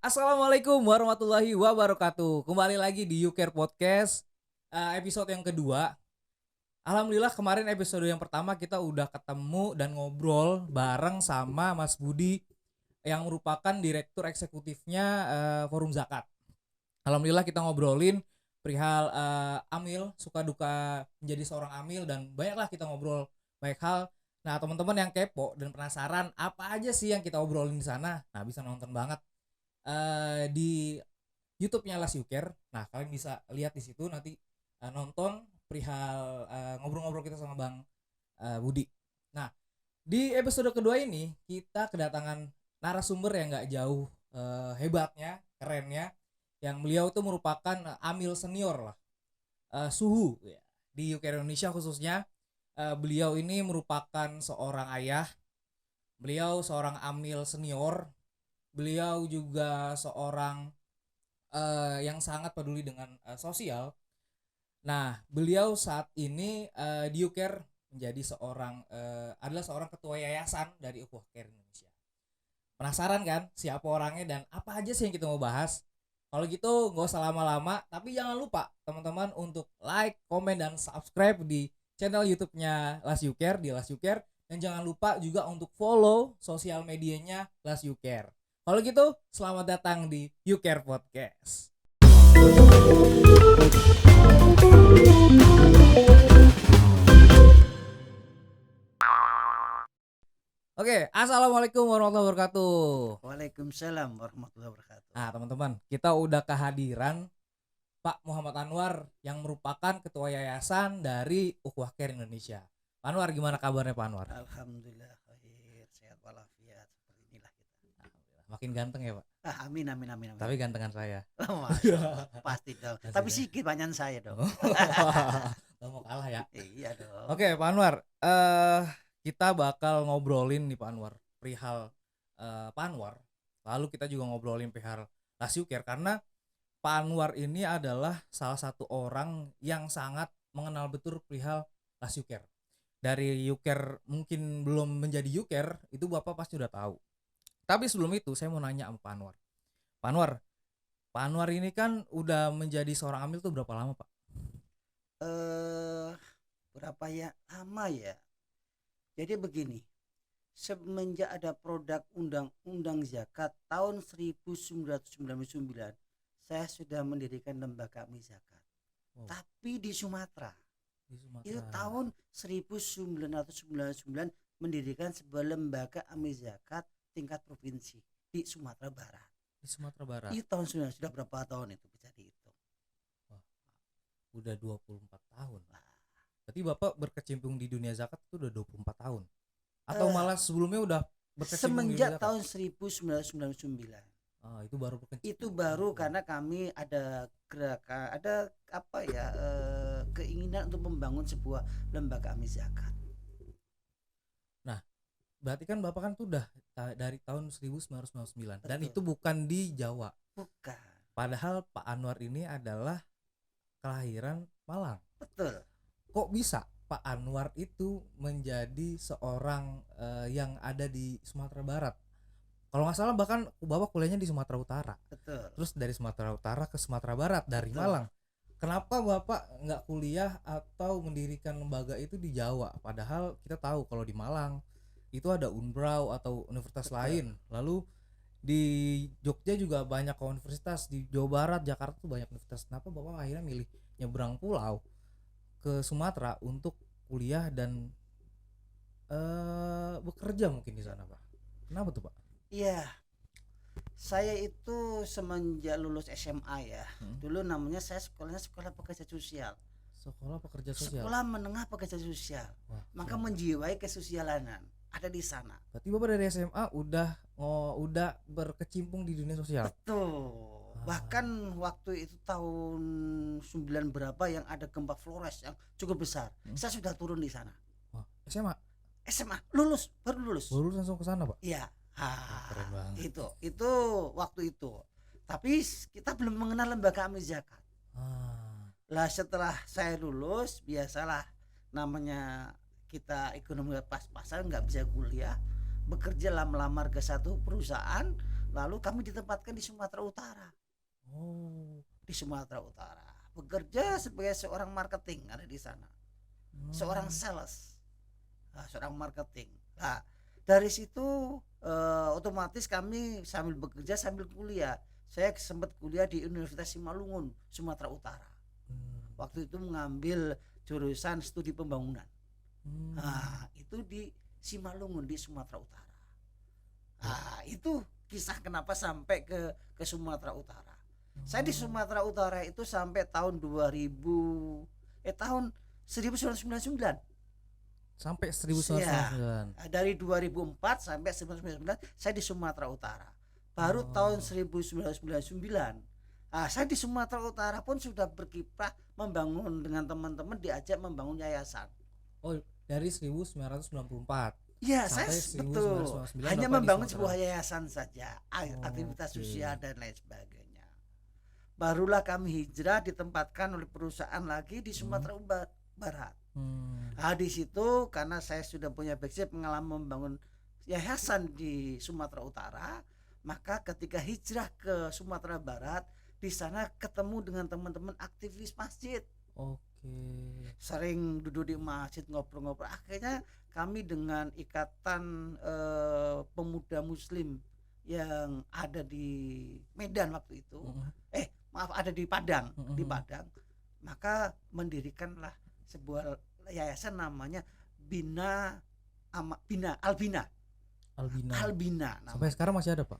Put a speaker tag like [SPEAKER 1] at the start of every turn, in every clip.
[SPEAKER 1] Assalamualaikum warahmatullahi wabarakatuh. Kembali lagi di You Care Podcast, episode yang kedua. Alhamdulillah kemarin episode yang pertama kita udah ketemu dan ngobrol bareng sama Mas Budi yang merupakan direktur eksekutifnya Forum Zakat. Alhamdulillah kita ngobrolin perihal amil, suka duka menjadi seorang amil, dan banyaklah kita ngobrol banyak hal. Nah, teman-teman yang kepo dan penasaran apa aja sih yang kita obrolin di sana, nah bisa nonton banget di YouTube-nya Las Yuker. Nah, kalian bisa lihat di situ nanti nonton perihal ngobrol-ngobrol kita sama Bang Budi. Nah, di episode kedua ini kita kedatangan narasumber yang nggak jauh hebatnya, kerennya, yang beliau tuh merupakan amil senior lah, suhu ya, di Yuker Indonesia khususnya. Beliau ini merupakan seorang ayah, beliau seorang amil senior, beliau juga seorang yang sangat peduli dengan sosial. Nah, beliau saat ini di UCARE menjadi adalah seorang ketua yayasan dari Ukhuwah Care Indonesia. Penasaran kan siapa orangnya dan apa aja sih yang kita mau bahas? Kalau gitu nggak usah lama-lama, tapi jangan lupa teman-teman untuk like, komen, dan subscribe di channel YouTube-nya Las Yuker di Las Yuker, dan jangan lupa juga untuk follow sosial medianya Las Yuker. Kalau gitu, selamat datang di You Care Podcast. Oke, assalamualaikum warahmatullahi wabarakatuh.
[SPEAKER 2] Waalaikumsalam warahmatullahi wabarakatuh.
[SPEAKER 1] Nah, teman-teman, kita udah kehadiran Pak Muhammad Anwar yang merupakan ketua yayasan dari Ukhuwah Care Indonesia. Pak Anwar, gimana kabarnya Pak Anwar?
[SPEAKER 2] Alhamdulillah khair, sehat walafiat. Seperti inilah kita.
[SPEAKER 1] Makin ganteng ya Pak?
[SPEAKER 2] Amin.
[SPEAKER 1] Tapi gantengan saya.
[SPEAKER 2] Pasti dong. Tapi sedikit banyak saya dong.
[SPEAKER 1] Gak mau kalah ya.
[SPEAKER 2] Iya dong.
[SPEAKER 1] Oke Pak Anwar, kita bakal ngobrolin nih Pak Anwar perihal Pak Anwar. Lalu kita juga ngobrolin perihal Las Yuker, karena Pak Anwar ini adalah salah satu orang yang sangat mengenal betul perihal Las Yuker. Dari Yuker mungkin belum menjadi Yuker, itu Bapak pasti udah tahu. Tapi sebelum itu saya mau nanya sama Pak Anwar. Pak Anwar ini kan udah menjadi seorang amil tuh berapa lama Pak?
[SPEAKER 2] Berapa ya lama ya? Jadi begini, semenjak ada produk undang-undang zakat tahun 1999, saya sudah mendirikan lembaga amil zakat. Tapi di Sumatera. Itu tahun 1999 mendirikan sebuah lembaga amil zakat tingkat provinsi di Sumatera Barat.
[SPEAKER 1] Di Sumatera Barat.
[SPEAKER 2] Itu tahun sudah berapa tahun itu bisa dihitung?
[SPEAKER 1] Wah, udah 24 tahun. Berarti Bapak berkecimpung di dunia zakat itu udah 24 tahun. Atau malah sebelumnya udah berkecimpung
[SPEAKER 2] semenjak tahun 1999.
[SPEAKER 1] Itu baru berkecimpung.
[SPEAKER 2] Itu baru karena kami ada gerakan, ada keinginan untuk membangun sebuah lembaga amil zakat.
[SPEAKER 1] Nah, berarti kan Bapak kan tuh udah dari tahun 1999.
[SPEAKER 2] Betul.
[SPEAKER 1] Dan itu bukan di Jawa.
[SPEAKER 2] Bukan.
[SPEAKER 1] Padahal Pak Anwar ini adalah kelahiran Malang.
[SPEAKER 2] Betul.
[SPEAKER 1] Kok bisa Pak Anwar itu menjadi seorang yang ada di Sumatera Barat? Kalau nggak salah bahkan Bapak kuliahnya di Sumatera Utara.
[SPEAKER 2] Betul.
[SPEAKER 1] Terus dari Sumatera Utara ke Sumatera Barat dari
[SPEAKER 2] Betul.
[SPEAKER 1] Malang. Kenapa Bapak nggak kuliah atau mendirikan lembaga itu di Jawa? Padahal kita tahu kalau di Malang itu ada Unbrau atau universitas lain. Lalu di Jogja juga banyak universitas, di Jawa Barat, Jakarta tuh banyak universitas. Kenapa Bapak akhirnya milih nyebrang pulau ke Sumatera untuk kuliah dan bekerja mungkin di sana Pak? Kenapa tuh Pak?
[SPEAKER 2] Iya, saya itu semenjak lulus SMA ya. Dulu namanya saya sekolahnya sekolah pekerja sosial.
[SPEAKER 1] Sekolah pekerja sosial.
[SPEAKER 2] Sekolah menengah pekerja sosial.
[SPEAKER 1] Wah,
[SPEAKER 2] maka menjiwai kesosialanan ada di sana.
[SPEAKER 1] Berarti Bapak dari SMA udah berkecimpung di dunia sosial.
[SPEAKER 2] Betul. Bahkan waktu itu tahun 9 berapa yang ada gempa Flores yang cukup besar. Saya sudah turun di sana.
[SPEAKER 1] Wah, SMA
[SPEAKER 2] lulus, baru lulus.
[SPEAKER 1] Baru langsung ke sana, Pak?
[SPEAKER 2] Iya.
[SPEAKER 1] Keren banget.
[SPEAKER 2] Itu waktu itu. Tapi kita belum mengenal lembaga amil zakat. Lah setelah saya lulus, biasalah namanya kita ekonomi pas-pasan nggak bisa kuliah, bekerja lah melamar ke satu perusahaan Lalu kami ditempatkan di Sumatera Utara.
[SPEAKER 1] Oh.
[SPEAKER 2] Di Sumatera Utara. Bekerja sebagai seorang marketing ada di sana. Seorang sales. Seorang marketing. Nah, dari situ otomatis kami sambil bekerja sambil kuliah. Saya sempat kuliah di Universitas Simalungun, Sumatera Utara. Waktu itu mengambil jurusan studi pembangunan. Nah, itu di Simalungun di Sumatera Utara. Nah, itu kisah kenapa sampai ke Sumatera Utara. Saya di Sumatera Utara itu sampai tahun 1999.
[SPEAKER 1] Sampai 1999.
[SPEAKER 2] Dari 2004 sampai 1999 saya di Sumatera Utara. Baru tahun 1999 saya di Sumatera Utara pun sudah berkiprah membangun dengan teman-teman, diajak membangun yayasan.
[SPEAKER 1] Oh, dari 1994.
[SPEAKER 2] Ya, saya
[SPEAKER 1] Sampai
[SPEAKER 2] betul
[SPEAKER 1] 1999
[SPEAKER 2] hanya
[SPEAKER 1] Bapak di
[SPEAKER 2] membangun
[SPEAKER 1] Sumatera.
[SPEAKER 2] sebuah yayasan saja, aktivitas
[SPEAKER 1] Oke.
[SPEAKER 2] sosial dan lain sebagainya. Barulah kami hijrah ditempatkan oleh perusahaan lagi di Sumatera Barat. Nah, di situ karena saya sudah punya background pengalaman membangun yayasan di Sumatera Utara, maka ketika hijrah ke Sumatera Barat, di sana ketemu dengan teman-teman aktivis masjid.
[SPEAKER 1] Oke.
[SPEAKER 2] Sering duduk di masjid ngobrol-ngobrol. Akhirnya kami dengan ikatan pemuda muslim yang ada di Medan waktu itu, ada di Padang, maka mendirikanlah sebuah yayasan namanya Bina Albina
[SPEAKER 1] Albina.
[SPEAKER 2] namanya.
[SPEAKER 1] Sampai sekarang masih ada, Pak?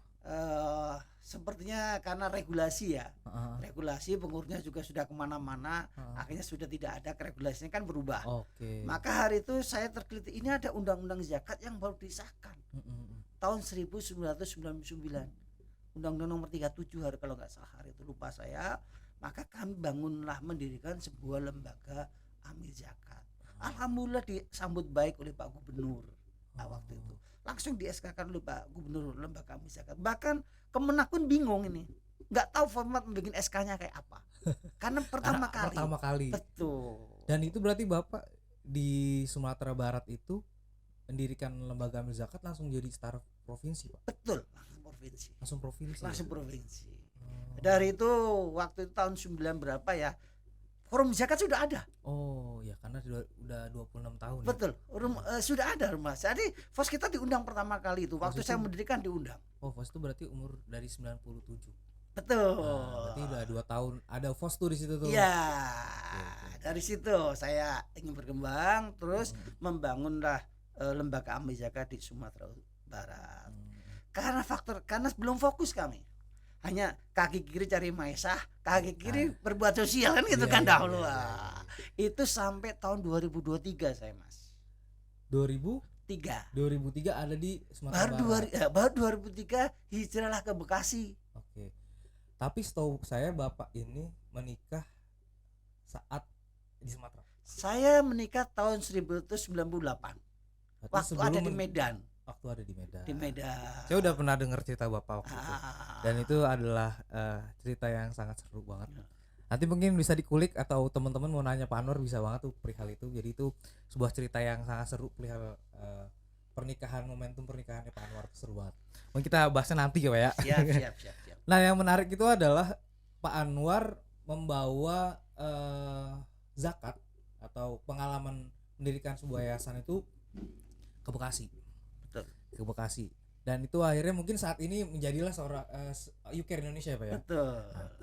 [SPEAKER 2] Sepertinya karena regulasi ya, regulasi pengurusnya juga sudah kemana-mana, akhirnya sudah tidak ada, regulasinya kan berubah.
[SPEAKER 1] Oke.
[SPEAKER 2] Maka hari itu saya tergelitik, ini ada undang-undang zakat yang baru disahkan tahun 1999, undang-undang nomor 37 hari kalau nggak salah, hari itu lupa saya. Maka kami bangunlah mendirikan sebuah lembaga amil zakat. Alhamdulillah disambut baik oleh Pak Gubernur waktu itu. Langsung di SK-kan oleh Pak Gubernur lembaga amil zakat. Bahkan Kemenak pun bingung ini, nggak tahu format bikin SK-nya kayak apa. Karena pertama kali. Betul.
[SPEAKER 1] Dan itu berarti Bapak di Sumatera Barat itu mendirikan lembaga amil zakat langsung jadi setara provinsi, Pak?
[SPEAKER 2] Betul, langsung provinsi. Dari itu waktu itu tahun 9 berapa ya, forum zakat sudah ada.
[SPEAKER 1] Oh ya, karena udah 26 tahun.
[SPEAKER 2] Betul, sudah ada rumah. Jadi FOS kita diundang pertama kali itu. Waktu saya mendirikan diundang.
[SPEAKER 1] Oh, FOS itu berarti umur dari 97.
[SPEAKER 2] Betul.
[SPEAKER 1] Berarti udah 2 tahun ada FOS tuh di situ tuh.
[SPEAKER 2] Iya. Dari situ saya ingin berkembang, terus membangunlah lembaga amil zakat di Sumatera Barat. Karena belum fokus kami. Hanya kaki kiri cari maisah, kaki kiri berbuat sosial kan gitu kan dahulu. Itu sampai tahun 2023 saya, Mas. 2003
[SPEAKER 1] ada di Sumatera Barat.
[SPEAKER 2] Baru 2003 hijrahlah ke Bekasi.
[SPEAKER 1] Oke. Tapi setahu saya Bapak ini menikah saat di Sumatera.
[SPEAKER 2] Saya menikah tahun 1998. Waktu ada di Medan.
[SPEAKER 1] Saya udah pernah dengar cerita Bapak waktu itu. Dan itu adalah cerita yang sangat seru banget. Nanti mungkin bisa dikulik atau teman-teman mau nanya Pak Anwar bisa banget tuh perihal itu. Jadi itu sebuah cerita yang sangat seru perihal momentum pernikahannya Pak Anwar, seru banget. Mungkin kita bahasnya nanti ya Pak ya.
[SPEAKER 2] Siap.
[SPEAKER 1] Nah yang menarik itu adalah Pak Anwar membawa zakat atau pengalaman mendirikan sebuah yayasan itu ke Bekasi. Ke Bekasi, dan itu akhirnya mungkin saat ini menjadilah seorang UCARE Indonesia ya Pak ya.
[SPEAKER 2] Betul.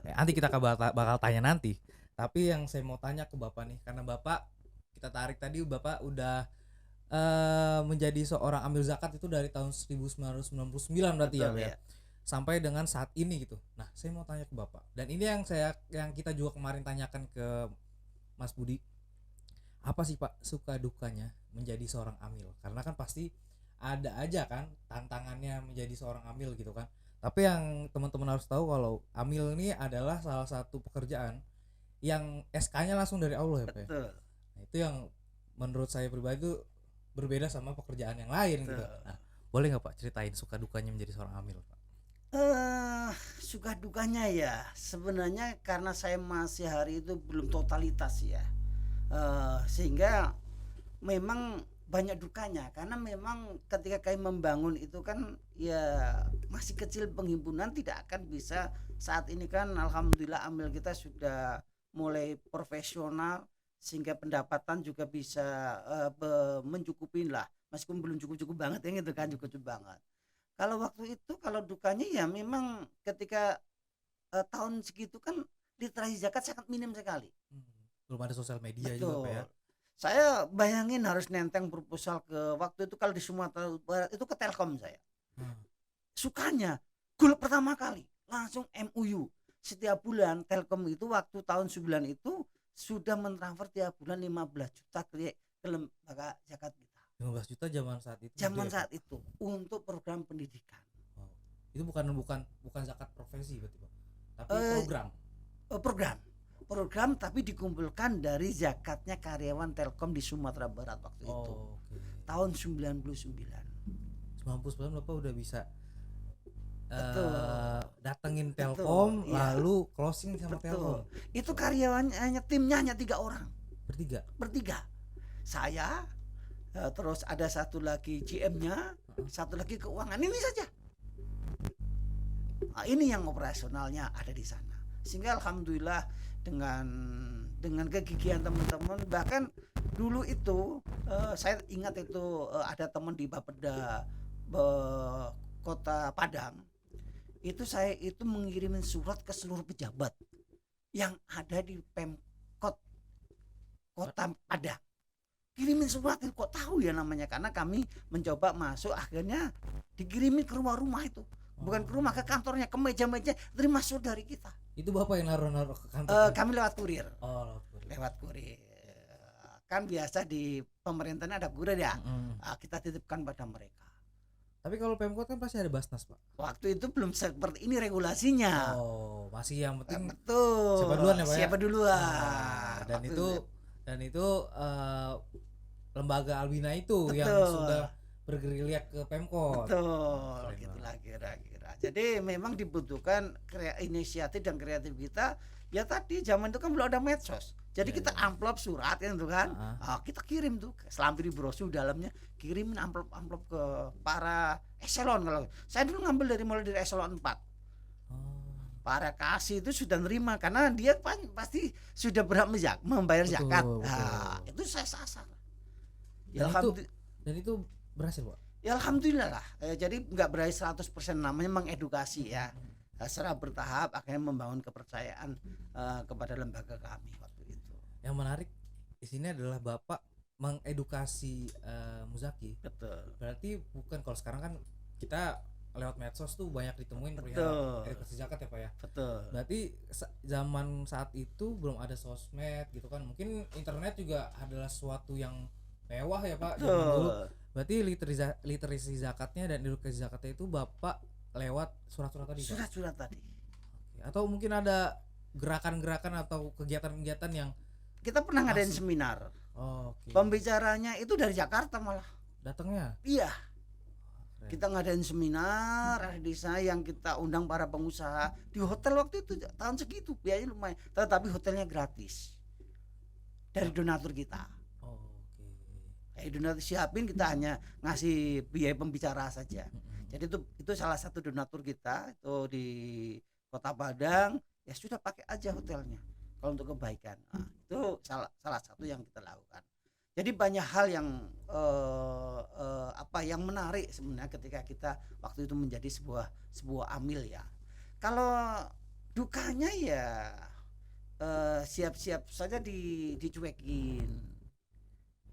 [SPEAKER 1] Nah, nanti kita bakal tanya nanti. Tapi yang saya mau tanya ke Bapak nih, karena Bapak kita tarik tadi Bapak udah menjadi seorang amil zakat itu dari tahun 1999 berarti. Betul, ya. Sampai dengan saat ini gitu. Nah saya mau tanya ke Bapak, dan ini yang kita juga kemarin tanyakan ke Mas Budi, apa sih Pak suka dukanya menjadi seorang amil? Karena kan pasti ada aja kan tantangannya menjadi seorang amil gitu kan. Tapi yang teman-teman harus tahu kalau amil ini adalah salah satu pekerjaan yang SK-nya langsung dari Allah ya Pak.
[SPEAKER 2] Betul.
[SPEAKER 1] Nah, itu yang menurut saya pribadi itu berbeda sama pekerjaan yang lain. Betul. Gitu. Nah, boleh nggak Pak ceritain suka dukanya menjadi seorang amil Pak?
[SPEAKER 2] Suka dukanya ya sebenarnya karena saya masih hari itu belum totalitas ya, sehingga memang banyak dukanya karena memang ketika kami membangun itu kan ya masih kecil, penghimpunan tidak akan bisa saat ini kan alhamdulillah amil kita sudah mulai profesional sehingga pendapatan juga bisa mencukupin lah, meskipun belum cukup-cukup banget ya gitu kan, cukup banget. Kalau waktu itu kalau dukanya ya memang ketika tahun segitu kan literasi zakat sangat minim sekali.
[SPEAKER 1] Hmm. Belum ada sosial media juga Pak
[SPEAKER 2] Betul.
[SPEAKER 1] ya.
[SPEAKER 2] Saya bayangin harus nenteng proposal ke waktu itu kalau di Sumatera Barat itu ke Telkom saya.
[SPEAKER 1] Hmm.
[SPEAKER 2] Sukanya gol pertama kali langsung MUU. Setiap bulan Telkom itu waktu tahun 9 itu sudah mentransfer tiap bulan 15 juta ke lembaga zakat kita.
[SPEAKER 1] 15 juta zaman saat itu.
[SPEAKER 2] Zaman
[SPEAKER 1] gede ya,
[SPEAKER 2] saat
[SPEAKER 1] Pak?
[SPEAKER 2] itu untuk program pendidikan.
[SPEAKER 1] Oh. Itu bukan zakat profesi berarti Pak. Tapi
[SPEAKER 2] Eh,
[SPEAKER 1] program.
[SPEAKER 2] program tapi dikumpulkan dari zakatnya karyawan Telkom di Sumatera Barat waktu itu.
[SPEAKER 1] Oh, oke.
[SPEAKER 2] Tahun 99.
[SPEAKER 1] 99 Bapak udah bisa
[SPEAKER 2] Betul.
[SPEAKER 1] datengin
[SPEAKER 2] Betul,
[SPEAKER 1] Telkom
[SPEAKER 2] iya.
[SPEAKER 1] lalu closing sama Telkom.
[SPEAKER 2] Betul. Itu karyawannya hanya timnya hanya 3 orang.
[SPEAKER 1] Bertiga.
[SPEAKER 2] Bertiga. Saya terus ada satu lagi GM-nya, satu lagi keuangan, ini saja. Nah, ini yang operasionalnya ada di sana. Sehingga alhamdulillah dengan kegigihan teman-teman, bahkan dulu itu saya ingat itu ada teman di Bapeda Kota Padang. Itu saya itu mengirimin surat ke seluruh pejabat yang ada di Pemkot Kota Padang. Kirimin surat, kok tahu ya namanya, karena kami mencoba masuk, akhirnya dikirimin ke rumah-rumah itu, bukan ke rumah, ke kantornya, ke meja-meja, terima surat dari kita.
[SPEAKER 1] Itu Bapak yang naruh-naruh ke kantor.
[SPEAKER 2] Kami lewat kurir.
[SPEAKER 1] Oh,
[SPEAKER 2] Lewat kurir kan biasa di pemerintahan ada kurir ya. Kita titipkan pada mereka.
[SPEAKER 1] Tapi kalau Pemkot kan pasti ada Basnas Pak.
[SPEAKER 2] Waktu itu belum seperti ini regulasinya.
[SPEAKER 1] Oh, masih yang penting
[SPEAKER 2] betul.
[SPEAKER 1] siapa duluan ya Pak ya?
[SPEAKER 2] Siapa duluan.
[SPEAKER 1] Dan
[SPEAKER 2] Waktu
[SPEAKER 1] itu lembaga Albina itu
[SPEAKER 2] Betul.
[SPEAKER 1] yang sudah bergerilya ke Pemkot.
[SPEAKER 2] Betul,
[SPEAKER 1] Keren
[SPEAKER 2] gitulah kira-kira. Jadi memang dibutuhkan inisiatif dan kreatif kita. Ya tadi zaman itu kan belum ada medsos. Jadi
[SPEAKER 1] Ya,
[SPEAKER 2] kita
[SPEAKER 1] ya.
[SPEAKER 2] amplop surat kan tuh kan. Kita kirim tuh, selampiri brosur dalamnya, kirimin amplop-amplop ke para eselon. Kalau saya dulu ngambil mulai dari eselon 4. Para kasih itu sudah nerima karena dia pasti sudah berhak membayar zakat. Nah, itu saya sasar.
[SPEAKER 1] Ya, dan itu berhasil Pak?
[SPEAKER 2] Ya alhamdulillah lah. Jadi nggak berhasil 100%, namanya mengedukasi ya. Secara bertahap akhirnya membangun kepercayaan kepada lembaga kami waktu itu.
[SPEAKER 1] Yang menarik di sini adalah Bapak mengedukasi Muzaki.
[SPEAKER 2] Betul.
[SPEAKER 1] Berarti bukan, kalau sekarang kan kita lewat medsos tuh banyak ditemuin perihal edukasi zakat ya Pak ya.
[SPEAKER 2] Betul.
[SPEAKER 1] Berarti zaman saat itu belum ada sosmed gitu kan. Mungkin internet juga adalah sesuatu yang mewah ya Pak zaman dulu. Berarti literasi zakatnya dan edukasi zakatnya itu Bapak lewat surat-surat tadi.
[SPEAKER 2] Surat-surat tadi.
[SPEAKER 1] Atau mungkin ada gerakan-gerakan atau kegiatan-kegiatan yang
[SPEAKER 2] kita pernah ngadain seminar. Pembicaranya itu dari Jakarta malah.
[SPEAKER 1] Datangnya?
[SPEAKER 2] Iya. Kita ngadain seminar di desa yang kita undang para pengusaha di hotel waktu itu tahun segitu, biayanya lumayan, tetapi hotelnya gratis dari donatur kita. Donatur siapin, kita hanya ngasih biaya pembicara saja. Jadi itu salah satu donatur kita itu di Kota Padang, ya sudah pakai aja hotelnya kalau untuk kebaikan. Nah, itu salah satu yang kita lakukan. Jadi banyak hal yang yang menarik sebenarnya ketika kita waktu itu menjadi sebuah amil ya. Kalau dukanya ya siap-siap saja dicuekin.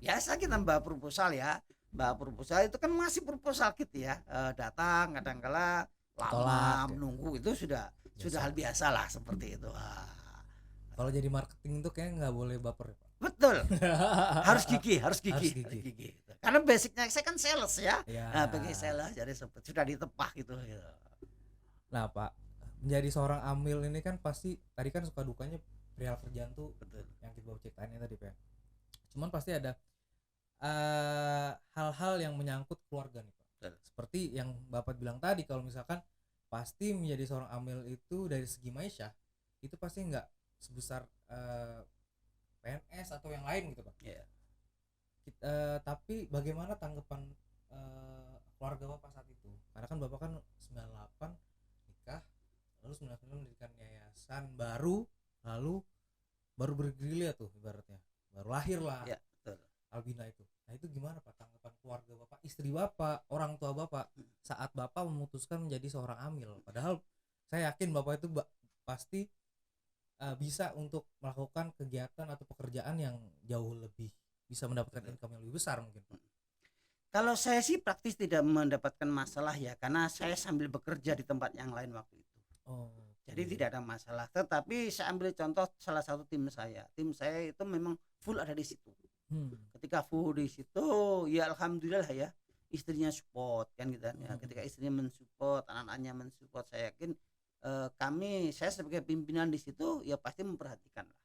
[SPEAKER 2] Biasa kita bawa proposal ya. Bawa proposal itu kan masih proposal gitu ya. Datang kadang-kala lama menunggu, itu sudah hal biasa lah seperti itu.
[SPEAKER 1] Kalau jadi marketing itu kayaknya nggak boleh baper Pak.
[SPEAKER 2] Betul. harus gigih. Karena basicnya saya kan sales ya. Nah, bagi sales jadi sudah ditepah gitu.
[SPEAKER 1] Nah Pak, menjadi seorang amil ini kan pasti tadi kan suka dukanya perihal kerjaan tuh. Betul. Yang kita ceritain tadi Pak. Cuman pasti ada hal-hal yang menyangkut keluarga nih Pak. Betul. Seperti yang Bapak bilang tadi, kalau misalkan pasti menjadi seorang amil itu dari segi maisha itu pasti nggak sebesar PNS atau yang lain gitu Pak. Tapi bagaimana tanggapan keluarga Bapak saat itu? Karena kan Bapak kan 98 nikah, lalu 99 mendirikan yayasan baru, lalu baru bergerilya tuh ibaratnya. Baru lahir lah
[SPEAKER 2] Ya, betul.
[SPEAKER 1] Albina itu. Nah, itu gimana Pak tanggapan keluarga Bapak, istri Bapak, orang tua Bapak saat Bapak memutuskan menjadi seorang amil? Padahal saya yakin Bapak itu pasti bisa untuk melakukan kegiatan atau pekerjaan yang jauh lebih bisa mendapatkan income yang lebih besar mungkin Pak.
[SPEAKER 2] Kalau saya sih praktis tidak mendapatkan masalah ya, karena saya sambil bekerja di tempat yang lain waktu itu.
[SPEAKER 1] Oh,
[SPEAKER 2] Jadi tidak ada masalah. Tetapi saya ambil contoh salah satu tim saya. Tim saya itu memang full ada di situ. Ketika full di situ, ya alhamdulillah ya, istrinya support kan gitu kan ya. Ketika istrinya mensupport, anak-anaknya mensupport, saya yakin saya sebagai pimpinan di situ ya pasti memperhatikan lah.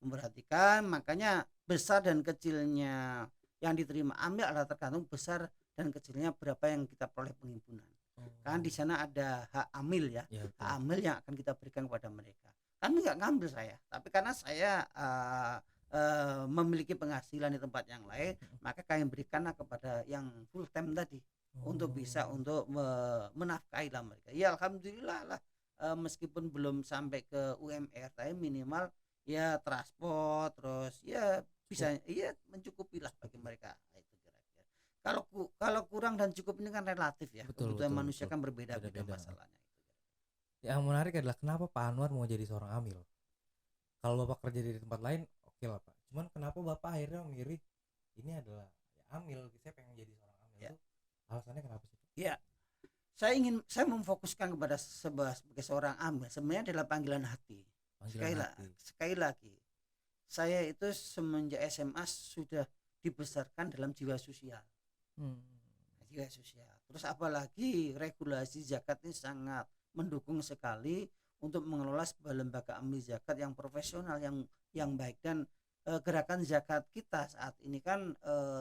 [SPEAKER 2] Memperhatikan, makanya besar dan kecilnya yang diterima ambil adalah tergantung besar dan kecilnya berapa yang kita peroleh penghimpunan. Kan di sana ada hak amil ya, hak amil yang akan kita berikan kepada mereka. Kami nggak ngambil saya, tapi karena saya memiliki penghasilan di tempat yang lain, maka kami berikanlah kepada yang full time tadi untuk bisa untuk menafkahi lah mereka. Ya alhamdulillah lah, meskipun belum sampai ke UMR, tapi minimal ya transport, terus ya bisa iya mencukupi lah bagi mereka. Itu kira-kira. Kalau kurang dan cukup ini kan relatif ya. Kebutuhan manusia kan berbeda-beda masalahnya.
[SPEAKER 1] Yang menarik adalah kenapa Pak Anwar mau jadi seorang amil? Kalau Bapak kerja di tempat lain oke lah Pak. Cuman kenapa Bapak akhirnya memilih ini adalah ya, amil, saya pengen jadi seorang amil ya. Itu alasannya kenapa sih?
[SPEAKER 2] Ya. Saya memfokuskan kepada sebagai seorang amil sebenarnya adalah panggilan hati. Sekali lagi saya itu semenjak SMA sudah dibesarkan dalam jiwa sosial. Jiwa sosial. Terus apalagi regulasi zakat ini sangat mendukung sekali untuk mengelola sebuah lembaga amil zakat yang profesional, yang baik, dan gerakan zakat kita saat ini kan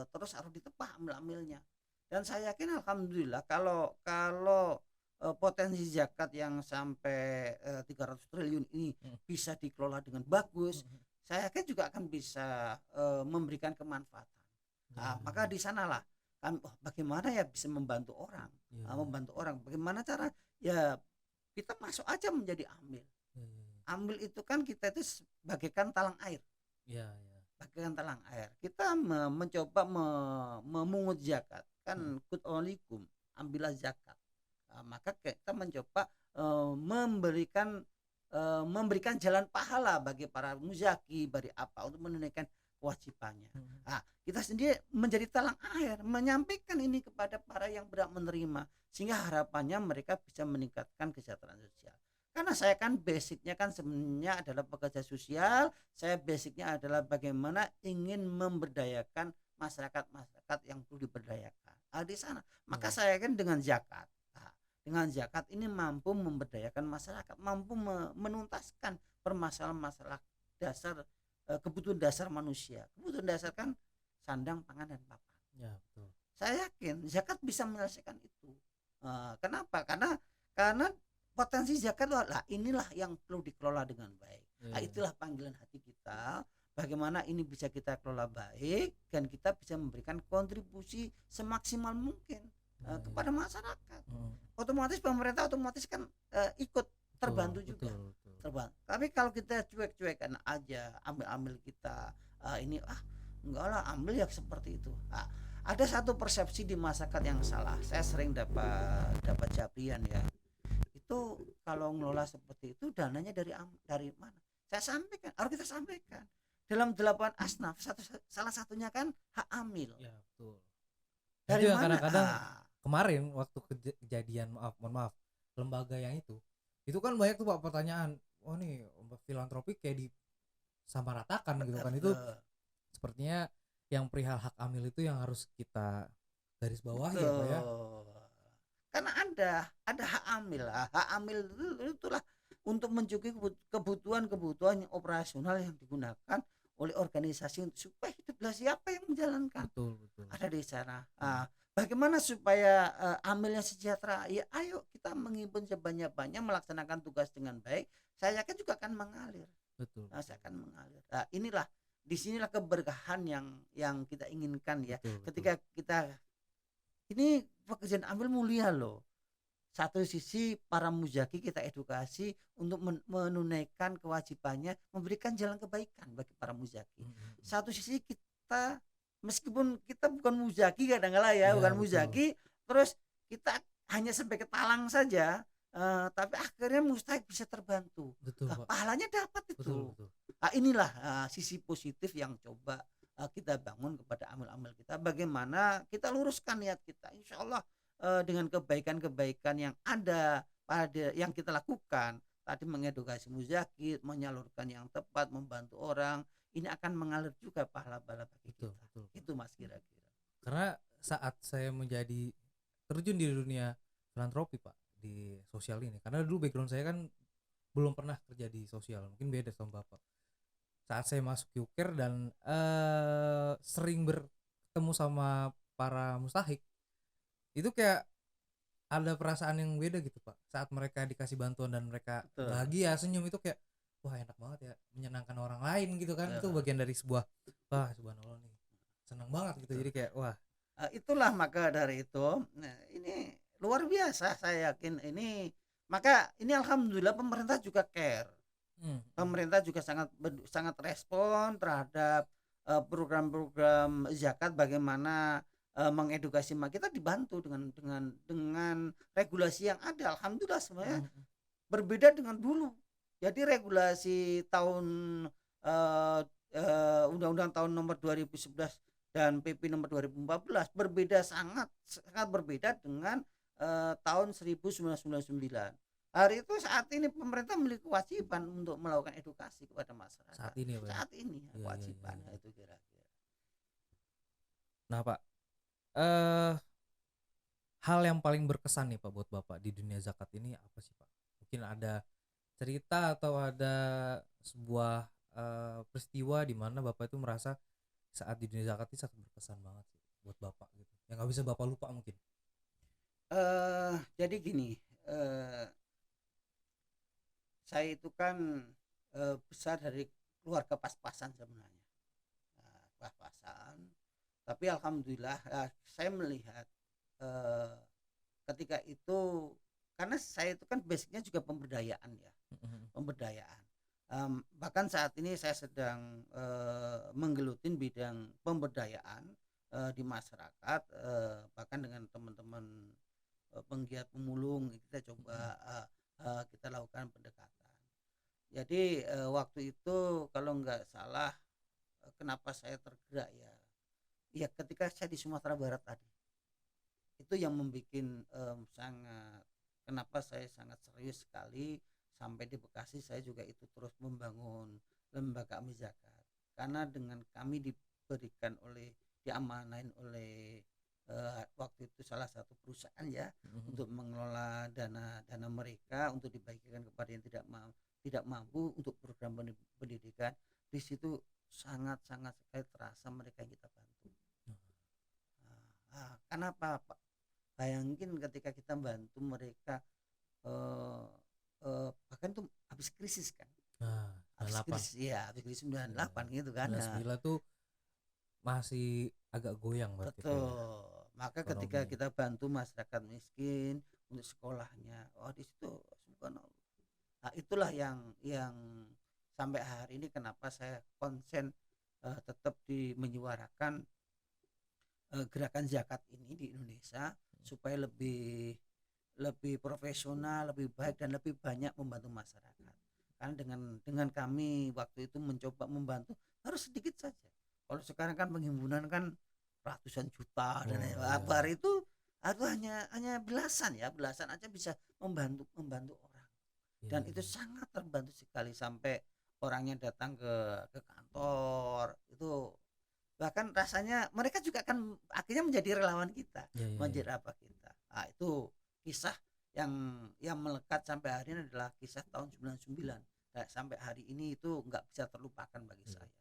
[SPEAKER 2] terus harus ditepah amil-amilnya. Dan saya yakin alhamdulillah kalau potensi zakat yang sampai 300 triliun ini bisa dikelola dengan bagus, saya yakin juga akan bisa memberikan kemanfaatan. Maka di sanalah kan bagaimana ya bisa membantu orang, bagaimana cara ya kita masuk aja menjadi amil. Amil itu kan kita itu bagaikan talang air. Bagaikan talang air. Kita mencoba memungut zakat kan kut olikum, ambillah zakat. Maka kita mencoba memberikan jalan pahala bagi para muzaki, bagi apa untuk menunaikan kewajibannya. Kita sendiri menjadi talang air, menyampaikan ini kepada para yang berhak menerima, sehingga harapannya mereka bisa meningkatkan kesejahteraan sosial. Karena saya kan basicnya kan sebenarnya adalah pekerja sosial, saya basicnya adalah bagaimana ingin memberdayakan masyarakat yang perlu diberdayakan. Di sana, maka saya kan dengan zakat. Dengan zakat ini mampu memberdayakan masyarakat, mampu menuntaskan permasalahan-masalah dasar, kebutuhan dasar manusia. Kebutuhan dasar kan sandang, pangan, dan papan.
[SPEAKER 1] Ya, betul.
[SPEAKER 2] Saya yakin zakat bisa menyelesaikan itu. Kenapa? Karena potensi zakat lah inilah yang perlu dikelola dengan baik. Itulah panggilan hati kita. Bagaimana ini bisa kita kelola baik dan kita bisa memberikan kontribusi semaksimal mungkin kepada masyarakat. Otomatis pemerintah kan ikut terbantu juga. Terbantu. Tapi kalau kita cuek-cuekan aja, ambil kita ini enggak lah, ambil ya seperti itu. Ada satu persepsi di masyarakat yang salah. Saya sering dapat jabrian ya. Itu kalau ngelola seperti itu dananya dari mana? Harus kita sampaikan. Dalam 8 asnaf salah satunya kan hak amil.
[SPEAKER 1] Ya, betul.
[SPEAKER 2] Dari mana?
[SPEAKER 1] Kadang-kadang kemarin waktu kejadian mohon maaf lembaga yang itu kan banyak tuh Pak pertanyaan, nih filantropi kayak disamaratakan gitu kan. Itu sepertinya yang perihal hak amil itu yang harus kita garis bawahi ya Pak ya.
[SPEAKER 2] Karena ada hak amil. Hak amil itulah untuk mencukupi kebutuhan operasional yang digunakan oleh organisasi supaya hiduplah siapa yang menjalankan.
[SPEAKER 1] Betul.
[SPEAKER 2] Ada di sana. Bagaimana supaya amilnya sejahtera? Ya ayo kita menghimpun sebanyak-banyak, melaksanakan tugas dengan baik. Saya yakin juga akan mengalir.
[SPEAKER 1] Betul.
[SPEAKER 2] Saya akan mengalir. Inilah disinilah keberkahan yang kita inginkan ya.
[SPEAKER 1] Betul, betul.
[SPEAKER 2] Ketika kita ini pekerjaan ambil mulia loh. Satu sisi para muzaki kita edukasi untuk menunaikan kewajibannya memberikan jalan kebaikan bagi para muzaki. Satu sisi kita meskipun kita bukan muzaki kadang-kala ya, bukan
[SPEAKER 1] betul.
[SPEAKER 2] muzaki, terus kita hanya sampai ke talang saja, tapi akhirnya mustahik bisa terbantu.
[SPEAKER 1] Betul, Pak.
[SPEAKER 2] Pahalanya dapat itu.
[SPEAKER 1] Betul, betul.
[SPEAKER 2] Inilah sisi positif yang coba kita bangun kepada amal-amal kita. Bagaimana kita luruskan niat kita, insya Allah dengan kebaikan-kebaikan yang ada pada yang kita lakukan tadi, mengedukasi muzaki, menyalurkan yang tepat, membantu orang, ini akan mengalir juga pahala-pahala bagi
[SPEAKER 1] Betul,
[SPEAKER 2] kita.
[SPEAKER 1] betul.
[SPEAKER 2] Itu Mas kira-kira.
[SPEAKER 1] Karena saat saya menjadi terjun di dunia filantropi Pak, di sosial ini, karena dulu background saya kan belum pernah kerja di sosial, mungkin beda sama Bapak. Saat saya masuk UKER dan sering bertemu sama para mustahik, itu kayak ada perasaan yang beda gitu Pak. Saat mereka dikasih bantuan dan mereka
[SPEAKER 2] Betul.
[SPEAKER 1] bahagia, senyum, itu kayak wah enak banget ya, menyenangkan orang lain gitu kan. Itu
[SPEAKER 2] Betul.
[SPEAKER 1] bagian dari sebuah wah subhanallah nih, senang banget gitu. Jadi kayak wah
[SPEAKER 2] Itulah maka dari itu, nah ini luar biasa, saya yakin ini, maka ini alhamdulillah pemerintah juga care. Pemerintah juga sangat respon terhadap program-program zakat, bagaimana mengedukasi kita dibantu dengan regulasi yang ada. Alhamdulillah sebenarnya berbeda dengan dulu. Jadi regulasi tahun undang-undang tahun nomor 2011 dan PP nomor 2014 berbeda, sangat berbeda dengan tahun 1999. Hari itu saat ini pemerintah memiliki kewajiban untuk melakukan edukasi kepada masyarakat.
[SPEAKER 1] saat ini Pak.
[SPEAKER 2] Saat ini
[SPEAKER 1] Iya,
[SPEAKER 2] kewajibannya
[SPEAKER 1] iya.
[SPEAKER 2] itu kira-kira.
[SPEAKER 1] Nah Pak, hal yang paling berkesan nih Pak buat Bapak di dunia zakat ini apa sih Pak? Mungkin ada cerita atau ada sebuah peristiwa di mana Bapak itu merasa saat di dunia zakat ini sangat berkesan banget sih buat Bapak gitu, yang nggak bisa Bapak lupa mungkin.
[SPEAKER 2] Jadi gini, saya itu kan besar dari keluarga pas-pasan sebenarnya, pas-pasan. Tapi alhamdulillah saya melihat ketika itu, karena saya itu kan basicnya juga pemberdayaan ya, pemberdayaan. Bahkan saat ini saya sedang menggelutin bidang pemberdayaan di masyarakat, bahkan dengan teman-teman penggiat pemulung kita coba kita lakukan pendekatan. Jadi waktu itu kalau nggak salah, kenapa saya tergerak ya ketika saya di Sumatera Barat tadi, itu yang membuat sangat, kenapa saya sangat serius sekali. Sampai di Bekasi saya juga itu terus membangun lembaga amil zakat, karena dengan kami diberikan diamanain oleh waktu itu salah satu perusahaan ya, untuk mengelola dana mereka untuk dibagikan kepada yang tidak mampu untuk program pendidikan. Di situ sangat-sangat sekali terasa mereka yang kita bantu. Kenapa Pak? Bayangin ketika kita bantu mereka, bahkan tuh habis krisis kan, habis krisis ya, habis krisis 98 gitu kan.
[SPEAKER 1] 99 tuh masih agak goyang berarti.
[SPEAKER 2] Betul. Maka
[SPEAKER 1] ekonomi.
[SPEAKER 2] ketika kita bantu masyarakat miskin untuk sekolahnya, di situ subhanallah. Itulah yang sampai hari ini kenapa saya konsen tetap menyuarakan gerakan zakat ini di Indonesia, supaya lebih profesional, lebih baik, dan lebih banyak membantu masyarakat. Karena dengan kami waktu itu mencoba membantu harus sedikit saja. Kalau sekarang kan penghimpunan kan ratusan juta dan kabar itu hanya belasan aja bisa membantu orang. Dan itu sangat terbantu sekali, sampai orangnya datang ke kantor itu, bahkan rasanya mereka juga akan akhirnya menjadi relawan kita, menjadi apa kita. Itu kisah yang melekat sampai hari ini adalah kisah tahun 99. Sampai hari ini itu nggak bisa terlupakan bagi saya.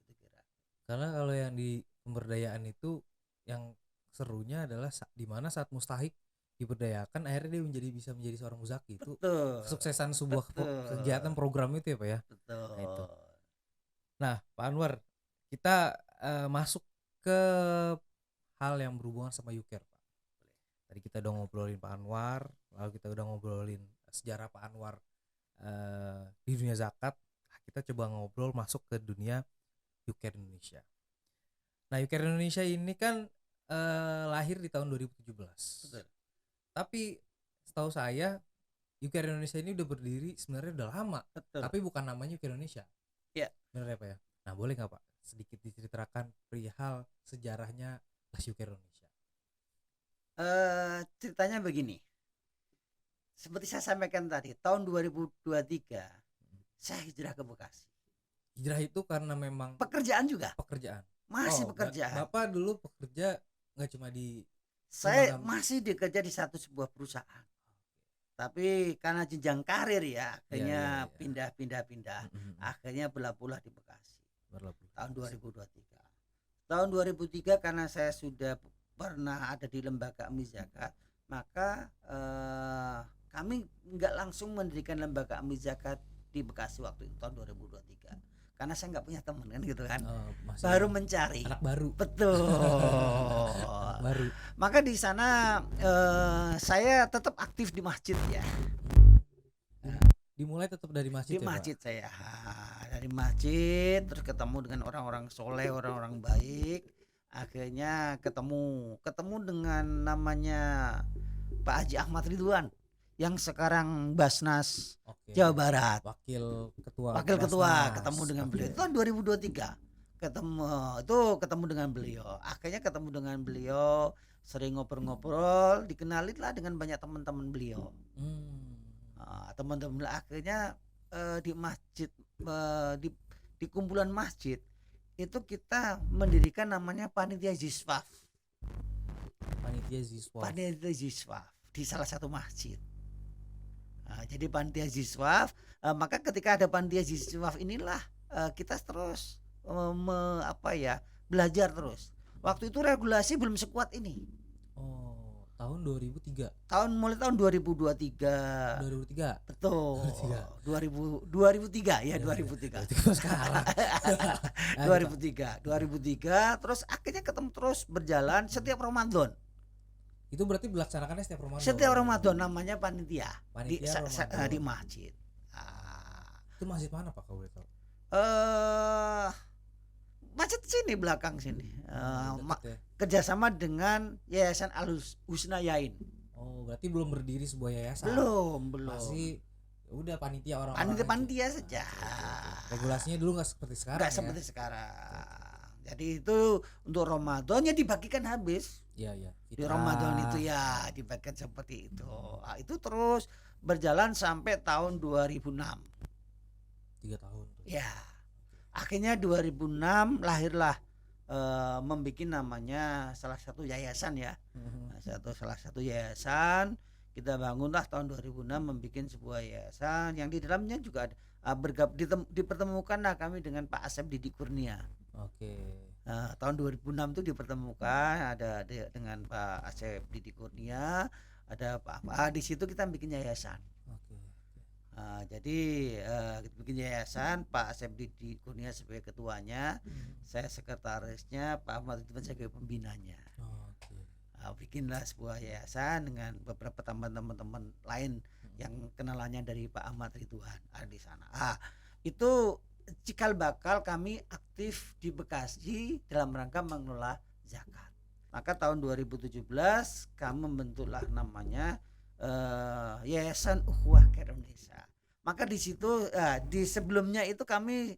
[SPEAKER 2] Itu kira.
[SPEAKER 1] Karena kalau yang di pemberdayaan itu yang serunya adalah di mana saat mustahik diberdayakan, akhirnya dia bisa menjadi seorang muzaki. Itu kesuksesan sebuah kegiatan program itu ya Pak ya.
[SPEAKER 2] Betul.
[SPEAKER 1] Nah, itu. Nah Pak Anwar, kita masuk ke hal yang berhubungan sama UCARE, Pak. Tadi kita udah ngobrolin Pak Anwar, lalu kita udah ngobrolin sejarah Pak Anwar di dunia zakat. Kita coba ngobrol masuk ke dunia UCARE Indonesia. Nah, UCARE Indonesia ini kan lahir di tahun 2017.
[SPEAKER 2] Betul.
[SPEAKER 1] Tapi setahu saya UCARE Indonesia ini udah berdiri sebenarnya udah lama.
[SPEAKER 2] Betul.
[SPEAKER 1] Tapi bukan namanya UCARE Indonesia.
[SPEAKER 2] Iya.
[SPEAKER 1] Benar ya Pak ya? Nah, boleh nggak Pak sedikit diceritakan perihal sejarahnya Las UCARE Indonesia?
[SPEAKER 2] Ceritanya begini. Seperti saya sampaikan tadi, tahun 2023 saya hijrah ke Bekasi.
[SPEAKER 1] Hijrah itu karena memang
[SPEAKER 2] Pekerjaan juga,
[SPEAKER 1] pekerjaan.
[SPEAKER 2] masih pekerjaan.
[SPEAKER 1] Bapak dulu pekerja nggak cuma di
[SPEAKER 2] Saya
[SPEAKER 1] lembaga-
[SPEAKER 2] masih bekerja di satu sebuah perusahaan. Tapi karena jenjang karir ya, akhirnya
[SPEAKER 1] Iya.
[SPEAKER 2] pindah. Akhirnya berlabuhlah di Bekasi. Tahun 2023. Tahun 2003 karena saya sudah pernah ada di lembaga Amil Zakat, maka kami nggak langsung mendirikan lembaga Amil Zakat di Bekasi waktu itu tahun 2023. Karena saya nggak punya teman kan gitu kan.
[SPEAKER 1] Masih
[SPEAKER 2] Baru mencari.
[SPEAKER 1] anak baru.
[SPEAKER 2] Betul.
[SPEAKER 1] Anak baru.
[SPEAKER 2] Maka di sana saya tetap aktif di masjid ya.
[SPEAKER 1] Dimulai tetap dari masjid
[SPEAKER 2] Di
[SPEAKER 1] ya, Pak?
[SPEAKER 2] masjid saya. Dari masjid terus ketemu dengan orang-orang soleh, orang-orang baik. Akhirnya ketemu dengan namanya Pak Haji Ahmad Ridwan yang sekarang Basnas
[SPEAKER 1] Oke.
[SPEAKER 2] Jawa Barat.
[SPEAKER 1] Wakil ketua
[SPEAKER 2] Ketua,
[SPEAKER 1] Basnas.
[SPEAKER 2] ketemu dengan
[SPEAKER 1] Oke.
[SPEAKER 2] beliau itu tahun 2023. Ketemu dengan beliau. Akhirnya ketemu dengan beliau, sering ngobrol-ngobrol, dikenalin lah dengan banyak teman-teman beliau. Teman-teman akhirnya di masjid, di kumpulan masjid itu kita mendirikan namanya panitia Ziswaf. Panitia Ziswaf di salah satu masjid. Jadi panitia Ziswaf, maka ketika ada panitia Ziswaf inilah kita terus belajar terus. Waktu itu regulasi belum sekuat ini.
[SPEAKER 1] Tahun 2003.
[SPEAKER 2] Mulai tahun 2023.
[SPEAKER 1] 2003.
[SPEAKER 2] Betul. 2003 ya, 2003. 2003. Terus akhirnya ketemu terus berjalan setiap Ramadan.
[SPEAKER 1] Itu berarti dilaksanakannya setiap Ramadan.
[SPEAKER 2] Setiap Ramadan namanya panitia
[SPEAKER 1] Ramadan.
[SPEAKER 2] di masjid.
[SPEAKER 1] Itu masjid mana Pak kalau boleh tahu?
[SPEAKER 2] Masjid sini belakang sini.
[SPEAKER 1] Dekat ya?
[SPEAKER 2] Kerjasama dengan Yayasan Al Husna Yain.
[SPEAKER 1] Berarti belum berdiri sebuah yayasan.
[SPEAKER 2] Belum.
[SPEAKER 1] Masih udah panitia orang-orang.
[SPEAKER 2] Panitia saja.
[SPEAKER 1] Oke. Regulasinya dulu nggak seperti sekarang.
[SPEAKER 2] Nggak seperti sekarang. Jadi itu untuk Ramadan ya dibagikan habis.
[SPEAKER 1] Iya.
[SPEAKER 2] Di Ramadan itu ya dibagikan seperti itu. Itu terus berjalan sampai tahun 2006.
[SPEAKER 1] 3 tahun tuh.
[SPEAKER 2] Ya. Akhirnya 2006 lahirlah membuat namanya salah satu yayasan ya. Salah satu yayasan kita bangunlah tahun 2006 membuat sebuah yayasan yang di dalamnya juga ada dipertemukanlah kami dengan Pak Asep Didi Kurnia.
[SPEAKER 1] Oke.
[SPEAKER 2] Tahun 2006 itu dipertemukan ada dengan Pak Asep Didi Kurnia, ada Pak di situ kita bikin yayasan. Jadi kita bikin yayasan, Pak Asep Didi Kurnia sebagai ketuanya, saya sekretarisnya, Pak Ahmad itu sebagai pembinanya. Bikinlah sebuah yayasan dengan beberapa teman-teman lain yang kenalannya dari Pak Ahmad Ridwan ada di sana. Itu cikal bakal kami aktif di Bekasi dalam rangka mengelola zakat. Maka tahun 2017 kami membentuklah namanya Yayasan Ukhuwah Care Indonesia. Maka di situ di sebelumnya itu kami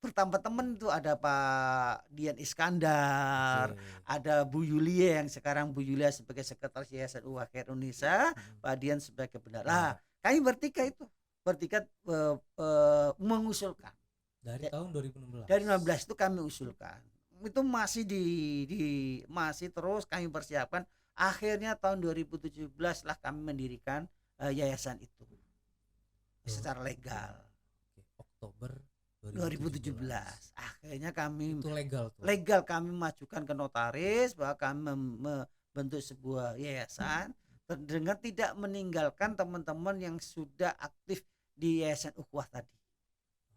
[SPEAKER 2] bertambah teman itu ada Pak Dian Iskandar, ada Bu Yulia yang sekarang Bu Yulia sebagai sekretaris Yayasan Ukhuwah Care Indonesia, Pak Dian sebagai bendahara. Kami bertiga mengusulkan
[SPEAKER 1] dari tahun 2016.
[SPEAKER 2] Dari 2016 itu kami usulkan. Itu masih masih terus kami persiapkan. Akhirnya tahun 2017 lah kami mendirikan yayasan itu secara legal.
[SPEAKER 1] Oktober
[SPEAKER 2] 2017. Akhirnya kami
[SPEAKER 1] itu legal tuh.
[SPEAKER 2] Legal kami majukan ke notaris bahwa kami membentuk sebuah yayasan dengan tidak meninggalkan teman-teman yang sudah aktif di Yayasan Ukhuwah tadi.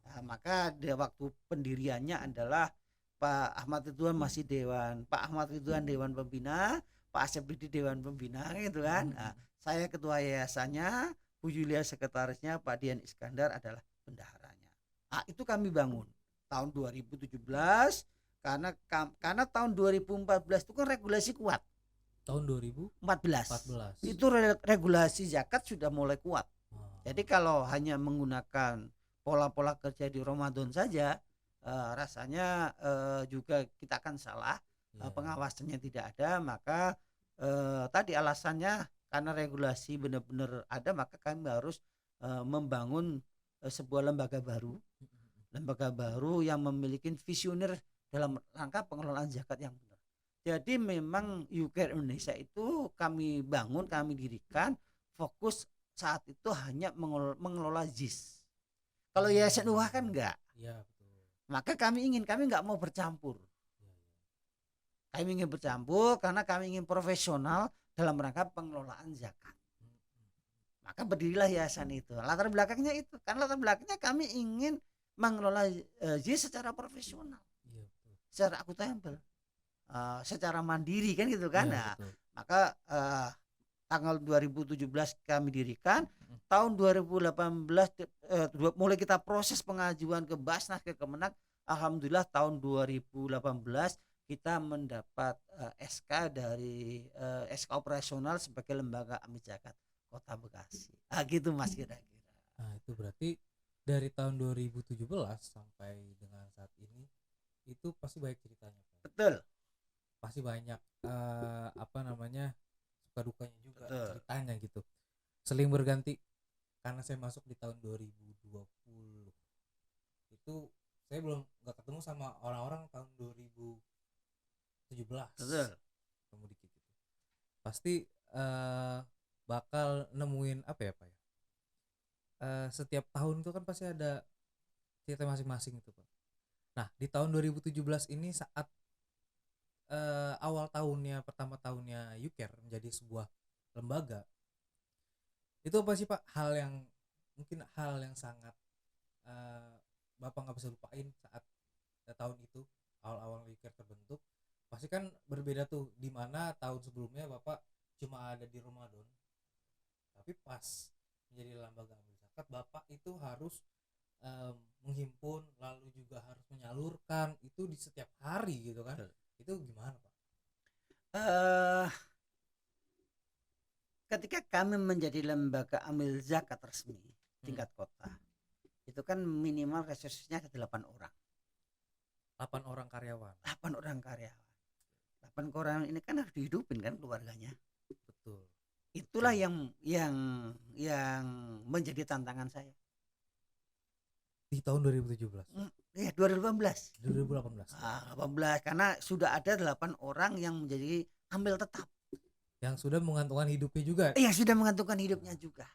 [SPEAKER 2] Nah, maka waktu pendiriannya adalah Pak Ahmad Ridwan masih dewan, Pak Ahmad Ridwan dewan pembina, Pak Asep Didi dewan pembina gitu kan. Nah, saya ketua yayasannya, Bu Yulia sekretarisnya, Pak Dian Iskandar adalah bendaharanya. Nah, itu kami bangun tahun 2017 karena tahun 2014 itu kan regulasi kuat.
[SPEAKER 1] Tahun
[SPEAKER 2] 14
[SPEAKER 1] 2014.
[SPEAKER 2] itu regulasi zakat sudah mulai kuat. Jadi kalau hanya menggunakan pola-pola kerja di Ramadan saja, rasanya juga kita akan salah. Pengawasannya tidak ada, maka tadi alasannya karena regulasi benar-benar ada, maka kami harus membangun sebuah lembaga baru yang memiliki visioner dalam rangka pengelolaan zakat yang benar. Jadi memang YouCare Indonesia itu kami bangun, kami dirikan fokus saat itu hanya mengelola JIS. Kalau Yayasan UHA kan enggak.
[SPEAKER 1] Iya, betul.
[SPEAKER 2] Maka kami enggak mau bercampur. Kami ingin bercampur karena kami ingin profesional dalam rangka pengelolaan zakat. Maka berdirilah yayasan itu. Latar belakangnya itu. Karena latar belakangnya kami ingin mengelola JIS secara profesional.
[SPEAKER 1] Iya, betul.
[SPEAKER 2] Secara akuntabel. Secara mandiri kan gitu kan.
[SPEAKER 1] Iya,
[SPEAKER 2] nah, maka tanggal 2017 kami dirikan, tahun 2018 mulai kita proses pengajuan ke Basnas, ke Kemenak. Alhamdulillah tahun 2018 kita mendapat SK dari SK operasional sebagai lembaga amil zakat Kota Bekasi. Gitu Mas kira-kira.
[SPEAKER 1] Nah, itu berarti dari tahun 2017 sampai dengan saat ini itu pasti banyak ceritanya, Pak.
[SPEAKER 2] Betul.
[SPEAKER 1] Pasti banyak suka dukanya juga. Betul. Ceritanya gitu. Seling berganti. Karena saya masuk di tahun 2020 itu saya belum nggak ketemu sama orang-orang tahun 2017.
[SPEAKER 2] Betul.
[SPEAKER 1] Ketemu dikit gitu. Pasti bakal nemuin apa ya Pak ya? Setiap tahun itu kan pasti ada cerita masing-masing itu Pak. Nah di tahun 2017 ini saat awal tahunnya, pertama tahunnya YouCare menjadi sebuah lembaga, itu apa sih Pak hal yang sangat Bapak nggak bisa lupain saat tahun itu awal-awal YouCare terbentuk? Pasti kan berbeda tuh, di mana tahun sebelumnya Bapak cuma ada di Ramadan, tapi pas menjadi lembaga amil zakat Bapak itu harus menghimpun, lalu juga harus menyalurkan itu di setiap hari gitu kan. Itu gimana Pak?
[SPEAKER 2] Ketika kami menjadi lembaga amil zakat resmi tingkat kota, itu kan minimal resource-nya ada 8 orang.
[SPEAKER 1] 8 orang karyawan.
[SPEAKER 2] 8 orang karyawan. 8 orang ini kan harus dihidupin kan keluarganya.
[SPEAKER 1] Betul.
[SPEAKER 2] Itulah yang menjadi tantangan saya.
[SPEAKER 1] Di tahun 2017.
[SPEAKER 2] Ya 2018.
[SPEAKER 1] 2018.
[SPEAKER 2] 18 karena sudah ada 8 orang yang menjadi amil tetap.
[SPEAKER 1] Yang sudah menggantungkan hidupnya juga.
[SPEAKER 2] Yang sudah menggantungkan hidupnya juga.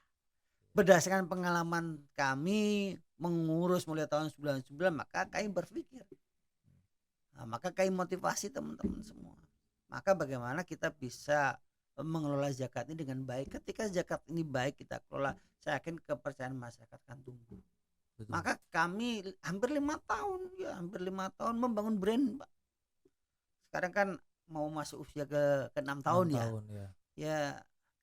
[SPEAKER 2] Berdasarkan pengalaman kami mengurus mulai tahun 99, maka kami berpikir. Maka kami motivasi teman-teman semua. Maka bagaimana kita bisa mengelola zakat ini dengan baik. Ketika zakat ini baik kita kelola, saya yakin kepercayaan masyarakat akan tumbuh. Betul. Maka kami hampir 5 tahun membangun brand, Pak. Sekarang kan mau masuk usia ke 6 tahun ya. Ya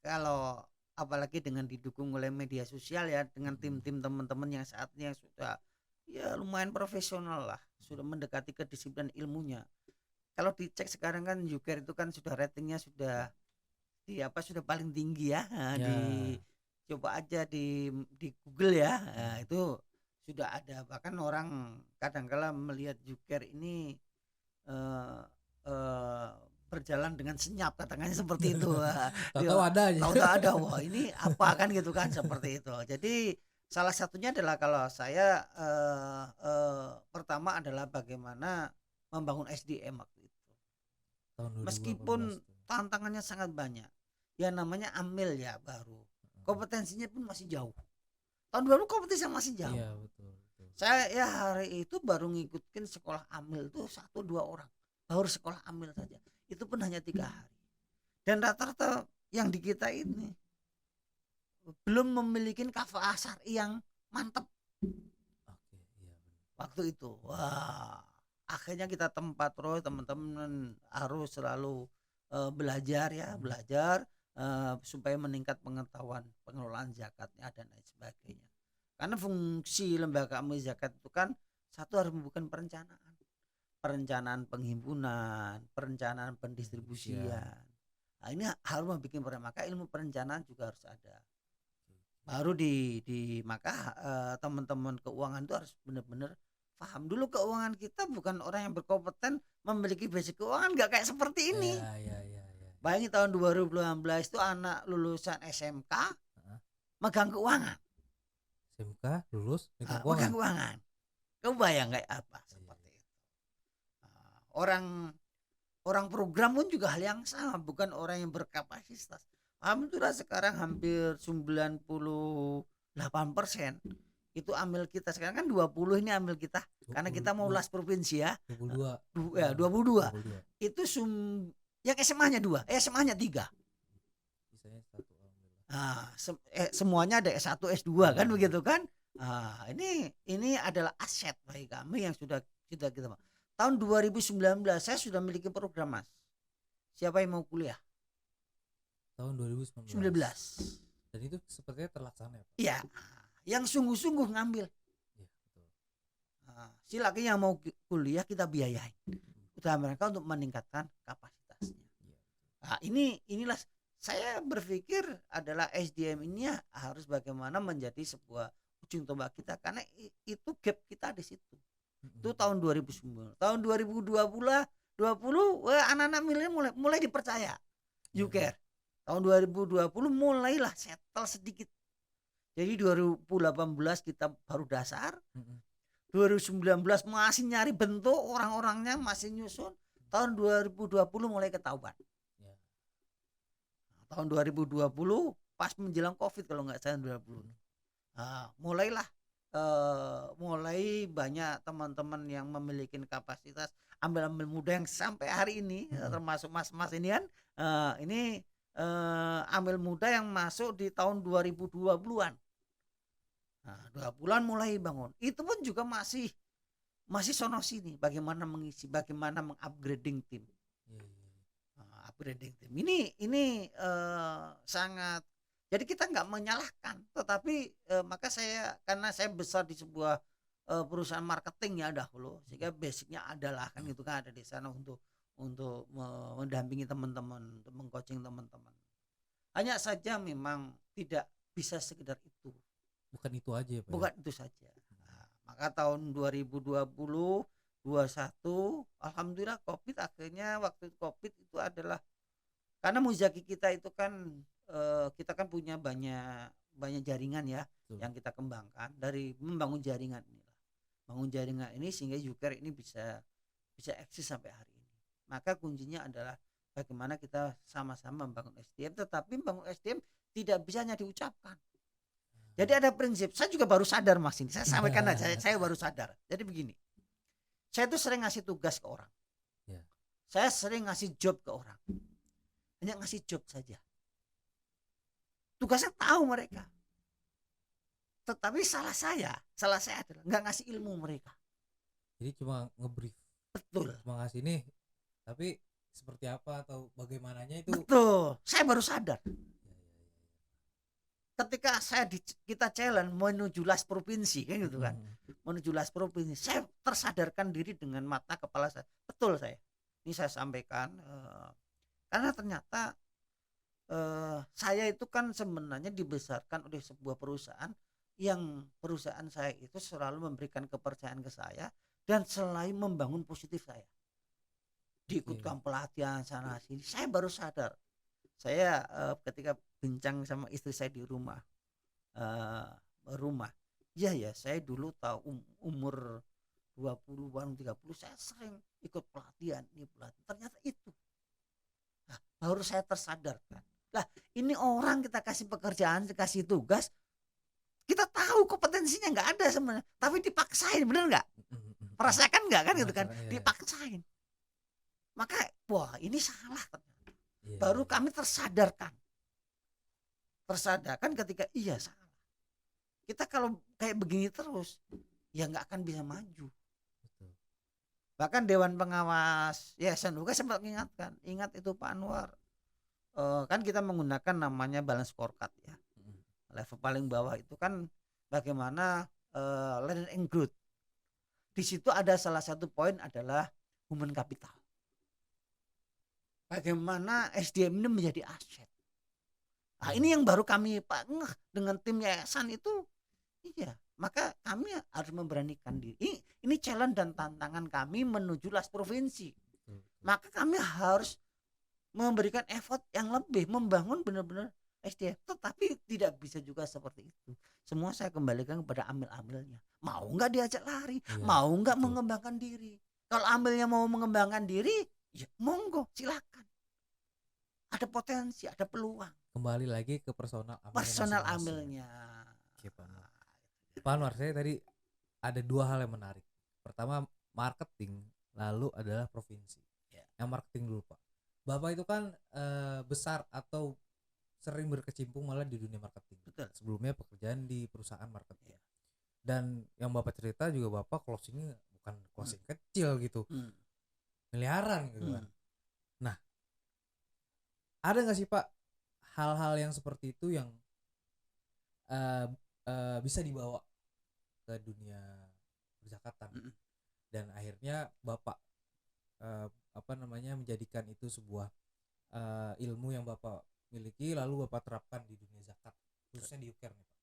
[SPEAKER 2] kalau apalagi dengan didukung oleh media sosial ya, dengan tim-tim teman-teman yang saatnya sudah ya lumayan profesional lah, sudah mendekati kedisiplinan ilmunya. Kalau dicek sekarang kan YouCare itu kan sudah ratingnya sudah sudah paling tinggi ya. Coba aja di Google ya. Nah, itu sudah ada, bahkan orang kadang-kala melihat YouCare ini berjalan dengan senyap, katakannya seperti itu.
[SPEAKER 1] Tahu ada aja.
[SPEAKER 2] Tahu ada, wah ini apa kan gitu kan, seperti itu. Jadi salah satunya adalah kalau saya pertama adalah bagaimana membangun SDM waktu itu. Meskipun tantangannya sangat banyak. Ya namanya amil ya baru. Kompetensinya pun masih jauh. Tahun baru kompetensinya masih jauh.
[SPEAKER 1] Iya, betul.
[SPEAKER 2] Saya ya hari itu baru ngikutin sekolah amil itu 1-2 orang. Baru sekolah amil saja. Itu pun hanya 3 hari. Dan rata-rata yang di kita ini belum memiliki kafa'ah syar'i yang mantap. waktu itu. Wah, akhirnya kita tempat terus, teman-teman harus selalu belajar ya, belajar supaya meningkat pengetahuan pengelolaan zakatnya dan lain sebagainya. Karena fungsi lembaga amal zakat itu kan satu harus membuat perencanaan penghimpunan, perencanaan pendistribusian. Nah, ini harus membuat maka ilmu perencanaan juga harus ada. Baru maka teman-teman keuangan itu harus benar-benar paham dulu keuangan kita, bukan orang yang berkompeten memiliki basic keuangan nggak kayak seperti ini.
[SPEAKER 1] Ya.
[SPEAKER 2] Bayangin tahun 2018 itu anak lulusan SMK megang keuangan.
[SPEAKER 1] SMK lulus megang
[SPEAKER 2] Megang
[SPEAKER 1] keuangan.
[SPEAKER 2] keuangan. Kamu bayang kayak apa seperti itu. Orang program pun juga hal yang sama, bukan orang yang berkapasitas. Alhamdulillah sekarang hampir 98% itu amil kita. Sekarang kan 20 ini amil kita, karena kita mau las provinsi ya. 22. Itu yang SMA-nya 2, SMA-nya 3.
[SPEAKER 1] Sisanya 1.
[SPEAKER 2] Semuanya ada S1, S2 kan begitu kan? Ini adalah aset bagi kami yang sudah kita tahun 2019 saya sudah memiliki program, Mas. Siapa yang mau kuliah?
[SPEAKER 1] Tahun 2019. Dan itu sepertinya terlaksana ya, Pak?
[SPEAKER 2] Iya, yang sungguh-sungguh ngambil.
[SPEAKER 1] Ya, betul.
[SPEAKER 2] Silakan yang mau kuliah kita biayain. Usaha mereka untuk meningkatkan kapasitasnya. Nah, inilah saya berpikir adalah SDM ini harus bagaimana menjadi sebuah ujung tombak kita, karena itu gap kita di situ. Itu tahun 2009. Tahun 2020 anak-anak milenial mulai dipercaya. You care. Tahun 2020 mulailah settle sedikit. Jadi 2018 kita baru dasar. 2019 masih nyari bentuk, orang-orangnya masih nyusun. Tahun 2020 mulai ketahuan. Tahun 2020 pas menjelang Covid kalau nggak salah 2020. Mulai banyak teman-teman yang memiliki kapasitas ambil muda yang sampai hari ini termasuk mas-mas ini kan ambil muda yang masuk di tahun 2020-an. 2 bulan mulai bangun. Itu pun juga masih sono sini bagaimana mengisi, bagaimana mengupgrading tim. Upgrading tim. Ini sangat. Jadi kita nggak menyalahkan, tetapi maka karena saya besar di sebuah perusahaan marketing ya dahulu, sehingga basicnya adalah kan gitu kan, ada di sana untuk mendampingi teman-teman, untuk mengcoaching teman-teman. Hanya saja memang tidak bisa sekedar itu.
[SPEAKER 1] Bukan itu aja ya, Pak?
[SPEAKER 2] Bukan itu saja. Maka tahun 2020, 2021, alhamdulillah Covid, akhirnya waktu Covid itu adalah karena muzaki kita itu kan kita kan punya banyak jaringan ya. Yang kita kembangkan dari membangun jaringan inilah. Bangun jaringan ini sehingga YouCare ini bisa eksis sampai hari ini. Maka kuncinya adalah bagaimana kita sama-sama membangun SDM, tetapi membangun SDM tidak bisa hanya diucapkan. Jadi ada prinsip, saya juga baru sadar Mas ini, saya sampaikan aja, saya baru sadar. Jadi begini, saya tuh sering ngasih tugas ke orang. Saya sering ngasih job ke orang. Hanya ngasih job saja. Tugasnya tahu mereka. Tetapi salah saya adalah nggak ngasih ilmu mereka.
[SPEAKER 1] Jadi cuma ngebrief.
[SPEAKER 2] Betul.
[SPEAKER 1] Cuma ngasih nih, tapi seperti apa atau bagaimananya itu.
[SPEAKER 2] Betul. Saya baru sadar. Ketika kita challenge menuju las provinsi kan gitu kan. Menuju las provinsi, saya tersadarkan diri dengan mata kepala saya. Betul saya. Ini saya sampaikan karena ternyata saya itu kan sebenarnya dibesarkan oleh sebuah perusahaan yang perusahaan saya itu selalu memberikan kepercayaan ke saya dan selalu membangun positif saya. Diikutkan pelatihan sana sini, saya baru sadar. Saya ketika bincang sama istri saya di rumah, ya saya dulu tahu umur 20-an 30 saya sering ikut pelatihan, ternyata itu. Nah, baru saya tersadarkan. Lah, ini orang kita kasih pekerjaan, kasih tugas, kita tahu kompetensinya nggak ada sebenarnya, tapi dipaksain, bener nggak? Merasakan nggak kan gitu kan? Dipaksain. Maka, wah ini salah ternyata. Baru kami tersadarkan ketika iya salah. Kita kalau kayak begini terus, ya nggak akan bisa maju. Bahkan Dewan Pengawas Yayasan juga sempat mengingatkan, ingat itu Pak Anwar, kan kita menggunakan namanya balance scorecard ya. Level paling bawah itu kan bagaimana learn and growth. Di situ ada salah satu poin adalah human capital. Bagaimana SDM ini menjadi aset. Nah, ini yang baru kami dengan tim yayasan itu. Iya, maka kami harus memberanikan diri. Ini challenge dan tantangan kami menuju las provinsi. Maka kami harus memberikan effort yang lebih, membangun benar-benar SDM. Tetapi tidak bisa juga seperti itu. Semua saya kembalikan kepada amil-amilnya. Mau nggak diajak lari, mau nggak mengembangkan diri. Kalau amilnya mau mengembangkan diri, ya monggo, silakan. Ada potensi, ada peluang.
[SPEAKER 1] Kembali lagi ke personal
[SPEAKER 2] amilnya.
[SPEAKER 1] Oke, Pak Anwar, saya tadi ada dua hal yang menarik. Pertama marketing, lalu adalah provinsi. Yang marketing dulu Pak. Bapak itu kan besar atau sering berkecimpung malah di dunia marketing.
[SPEAKER 2] Betul.
[SPEAKER 1] Sebelumnya pekerjaan di perusahaan marketing. Dan yang Bapak cerita juga Bapak closingnya bukan closing kecil gitu. Miliaran gitu kan. Nah, ada nggak sih Pak hal-hal yang seperti itu yang bisa dibawa ke dunia perzakatan dan akhirnya Bapak menjadikan itu sebuah ilmu yang Bapak miliki lalu Bapak terapkan di dunia zakat khususnya di UKER nih Pak?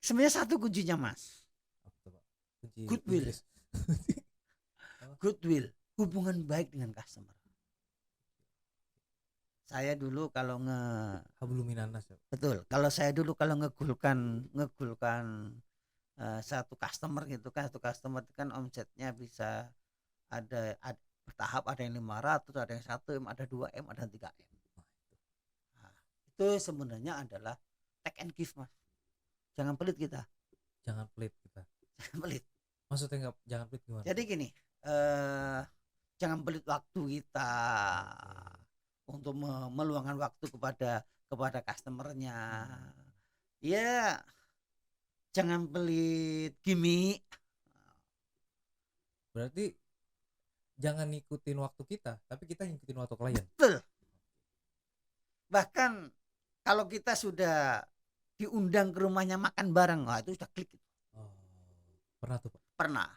[SPEAKER 2] Sebenarnya satu kuncinya Mas.
[SPEAKER 1] Apa tuh, Pak? Kunci
[SPEAKER 2] goodwill. Goodwill, hubungan baik dengan customer. Saya dulu kalau
[SPEAKER 1] habluminanas ya.
[SPEAKER 2] Betul. Kalau saya dulu kalau ngegulkan satu customer gitu kan, satu customer itu kan omsetnya bisa ada bertahap, ada yang 500, ada yang 1M, ada 2M, ada 3M. Nah, itu sebenarnya adalah take and give Mas. Jangan pelit kita.
[SPEAKER 1] Jangan pelit kita.
[SPEAKER 2] Jangan pelit.
[SPEAKER 1] Maksudnya jangan pelit gimana?
[SPEAKER 2] Jadi gini, jangan pelit waktu kita untuk meluangkan waktu kepada customernya. Ya, jangan pelit gimmick.
[SPEAKER 1] Berarti jangan ngikutin waktu kita, tapi kita ngikutin waktu klien.
[SPEAKER 2] Betul. Bahkan kalau kita sudah diundang ke rumahnya makan bareng, wah itu sudah klik.
[SPEAKER 1] Pernah tuh Pak?
[SPEAKER 2] Pernah.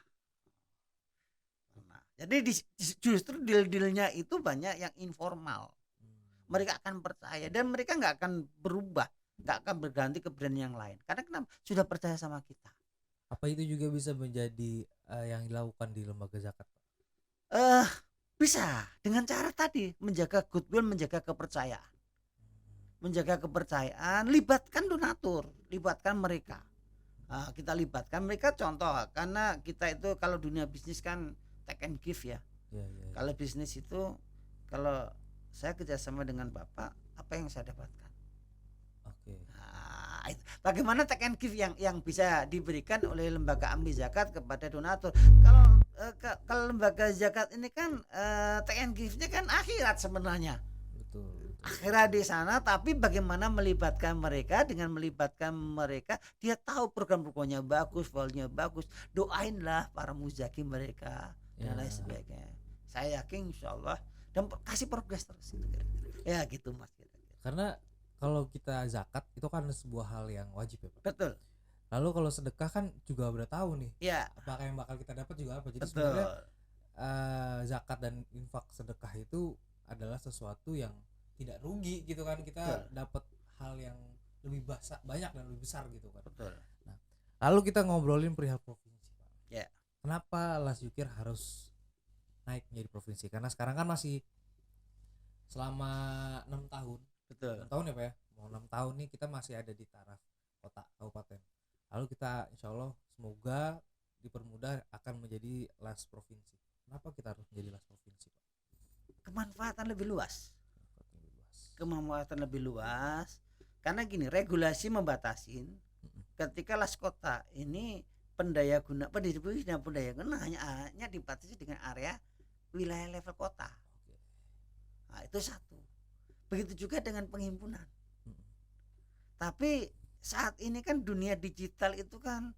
[SPEAKER 2] Jadi justru deal-dealnya itu banyak yang informal. Mereka akan percaya dan mereka nggak akan berubah, nggak akan berganti ke brand yang lain. Karena kenapa? Sudah percaya sama kita.
[SPEAKER 1] Apa itu juga bisa menjadi yang dilakukan di lembaga zakat Pak?
[SPEAKER 2] Bisa dengan cara tadi menjaga goodwill, menjaga kepercayaan. Menjaga kepercayaan, libatkan donatur, libatkan mereka. Kita libatkan mereka, contoh karena kita itu kalau dunia bisnis kan take and give ya. Kalau bisnis itu, kalau saya kerjasama dengan Bapak, apa yang saya dapatkan? Nah, bagaimana take and give yang bisa diberikan oleh lembaga amil zakat kepada donatur? Kalau lembaga zakat ini kan take and give-nya kan akhirat sebenarnya.
[SPEAKER 1] Betul.
[SPEAKER 2] Akhirat di sana, tapi bagaimana melibatkan mereka? Dengan melibatkan mereka, dia tahu program-programnya bagus, value-nya bagus. Doainlah para muzaki mereka dan lain sebagainya. Saya yakin insya Allah dan kasih progres terus. Ya gitu Mas.
[SPEAKER 1] Karena kalau kita zakat itu kan sebuah hal yang wajib ya Pak.
[SPEAKER 2] Betul.
[SPEAKER 1] Lalu kalau sedekah kan juga udah tahu nih.
[SPEAKER 2] Ya.
[SPEAKER 1] Apakah yang bakal kita dapat juga apa. Jadi
[SPEAKER 2] betul.
[SPEAKER 1] Sebenarnya zakat dan infak sedekah itu adalah sesuatu yang tidak rugi gitu kan. Kita dapat hal yang lebih banyak dan lebih besar gitu kan.
[SPEAKER 2] Betul.
[SPEAKER 1] Nah, lalu kita ngobrolin perihal provinsi Pak.
[SPEAKER 2] Ya.
[SPEAKER 1] Kenapa Las Yukir harus naik menjadi provinsi? Karena sekarang kan masih selama 6 tahun.
[SPEAKER 2] Betul.
[SPEAKER 1] 6 tahun ya Pak ya. Mau 6 tahun nih kita masih ada di taraf kota kabupaten. Lalu kita insya Allah semoga dipermudah akan menjadi las provinsi. Kenapa kita harus menjadi las provinsi Pak?
[SPEAKER 2] Kemanfaatan lebih luas. Kemanfaatan lebih luas. Karena gini, regulasi membatasin ketika las kota ini pendistribusi dan pendaya guna hanya dibatasi dengan area wilayah level kota. Nah, itu satu. Begitu juga dengan penghimpunan. Tapi saat ini kan dunia digital itu kan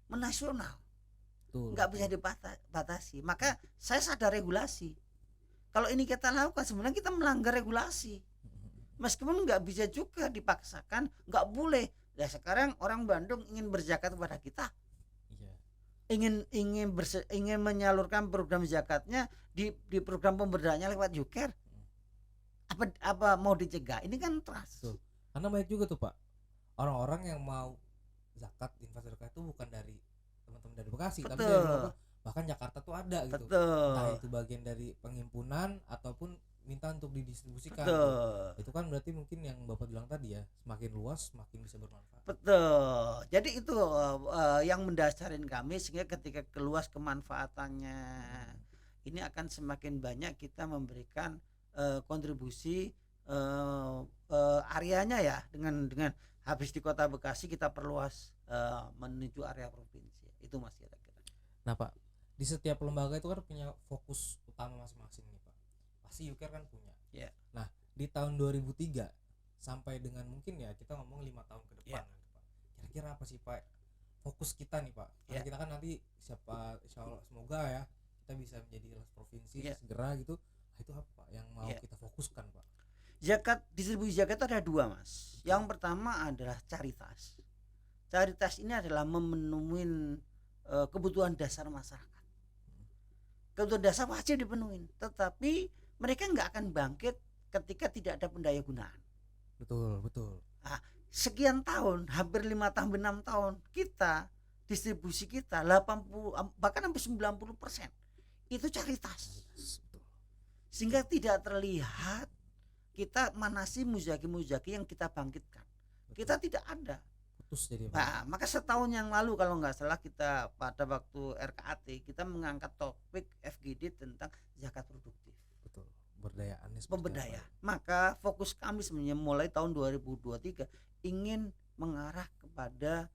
[SPEAKER 2] menasional.
[SPEAKER 1] Betul.
[SPEAKER 2] nggak bisa dibatasi. Maka saya sadar regulasi. Kalau ini kita lakukan sebenarnya kita melanggar regulasi. Meskipun nggak bisa juga dipaksakan, nggak boleh. Ya sekarang orang Bandung ingin berzakat kepada kita,
[SPEAKER 1] Iya.
[SPEAKER 2] ingin menyalurkan program zakatnya di program pemberdayaannya lewat Yuker. Apa mau dicegah? Ini kan trust.
[SPEAKER 1] Betul. Karena banyak juga tuh Pak orang-orang yang mau zakat infak zakat itu bukan dari teman-teman dari Bekasi, tapi dari
[SPEAKER 2] Betul.
[SPEAKER 1] luar, bahkan Jakarta tuh ada gitu.
[SPEAKER 2] Betul.
[SPEAKER 1] Entah itu bagian dari penghimpunan ataupun minta untuk didistribusikan.
[SPEAKER 2] Betul.
[SPEAKER 1] Itu kan berarti mungkin yang Bapak bilang tadi ya, semakin luas semakin bisa bermanfaat.
[SPEAKER 2] Betul. Jadi itu yang mendasarin kami sehingga ketika keluas kemanfaatannya ini akan semakin banyak kita memberikan kontribusi areanya ya dengan habis di Kota Bekasi kita perluas menuju area provinsi. Itu Mas kira-kira.
[SPEAKER 1] Nah Pak, di setiap lembaga itu kan punya fokus utama masing-masing nih Pak. Pasti Yuker kan punya.
[SPEAKER 2] Ya.
[SPEAKER 1] Nah di tahun 2003 sampai dengan mungkin ya kita ngomong 5 tahun ke depan
[SPEAKER 2] Ya.
[SPEAKER 1] gitu, Pak. Kira-kira apa sih Pak fokus kita nih Pak? Karena
[SPEAKER 2] Ya.
[SPEAKER 1] kita kan nanti insya Allah semoga ya kita bisa menjadi provinsi
[SPEAKER 2] Ya.
[SPEAKER 1] segera gitu. Nah, itu apa Pak yang mau
[SPEAKER 2] Ya.
[SPEAKER 1] kita fokuskan Pak?
[SPEAKER 2] Distribusi zakat itu ada dua Mas. Yang pertama adalah caritas. Caritas ini adalah memenuhi kebutuhan dasar masyarakat. Kebutuhan dasar wajib dipenuhi, tetapi mereka nggak akan bangkit ketika tidak ada pendaya gunaan.
[SPEAKER 1] Betul.
[SPEAKER 2] Sekian tahun, hampir 5 tahun, 6 tahun, kita distribusi kita 80 bahkan sampai 90% itu caritas.
[SPEAKER 1] Betul.
[SPEAKER 2] Sehingga tidak terlihat kita manasi muzaki yang kita bangkitkan. Kita tidak ada.
[SPEAKER 1] Putus jadi Pak.
[SPEAKER 2] Nah, maka setahun yang lalu kalau nggak salah kita pada waktu RKAT kita mengangkat topik FGD tentang zakat produktif.
[SPEAKER 1] Betul. Berdayaannya seperti
[SPEAKER 2] Pemberdayaan.
[SPEAKER 1] apa?
[SPEAKER 2] Maka fokus kami sebenarnya mulai tahun 2023 ingin mengarah kepada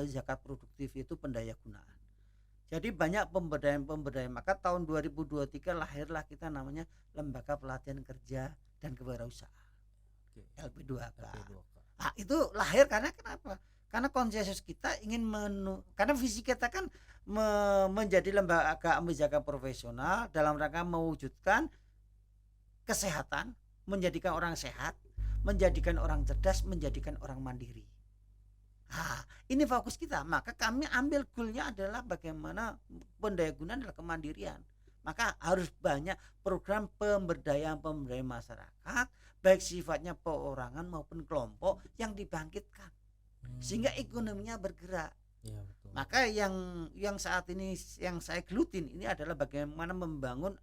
[SPEAKER 2] zakat produktif itu pendaya gunaan. Jadi banyak pemberdayaan. Maka tahun 2023 lahirlah kita namanya Lembaga Pelatihan Kerja dan Kewirausahaan.
[SPEAKER 1] Oke.
[SPEAKER 2] LP2K.
[SPEAKER 1] LP2K.
[SPEAKER 2] Nah, itu lahir karena kenapa? Karena konsensus kita ingin karena visi kita kan menjadi lembaga zakat profesional dalam rangka mewujudkan kesehatan, menjadikan orang sehat, menjadikan orang cerdas, menjadikan orang mandiri. Nah, ini fokus kita. Maka kami ambil goalnya adalah bagaimana pendayagunaan adalah kemandirian. Maka harus banyak program pemberdayaan masyarakat, baik sifatnya perorangan maupun kelompok yang dibangkitkan, sehingga ekonominya bergerak.
[SPEAKER 1] Iya, betul.
[SPEAKER 2] Maka yang saat ini yang saya gelutin ini adalah bagaimana membangun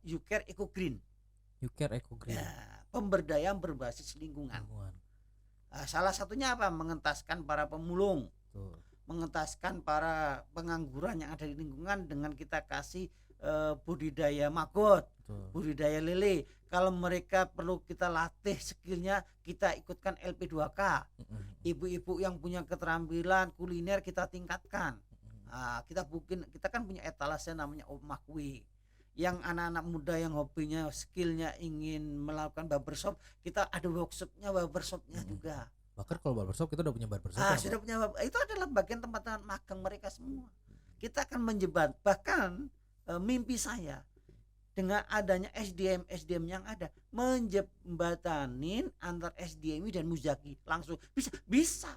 [SPEAKER 2] Yuker Eco Green.
[SPEAKER 1] Yuker Eco Green.
[SPEAKER 2] Ya, pemberdayaan berbasis lingkungan. Salah satunya apa? Mengentaskan para pemulung,
[SPEAKER 1] Betul.
[SPEAKER 2] mengentaskan para pengangguran yang ada di lingkungan dengan kita kasih budidaya maggot,
[SPEAKER 1] Betul.
[SPEAKER 2] budidaya lele. Kalau mereka perlu kita latih skillnya, kita ikutkan LP2K. Ibu-ibu yang punya keterampilan kuliner kita tingkatkan. Kita kan punya etalase namanya Omah Kue. Yang anak-anak muda yang hobinya skillnya ingin melakukan barbershop, kita ada workshopnya barbershopnya juga.
[SPEAKER 1] Bahkan kalau barbershop kita udah punya barbershop.
[SPEAKER 2] Sudah punya, itu adalah bagian tempat magang mereka semua. Kita akan menjebat, bahkan mimpi saya dengan adanya SDM yang ada menjembatanin antar SDMI dan Muzaki langsung bisa.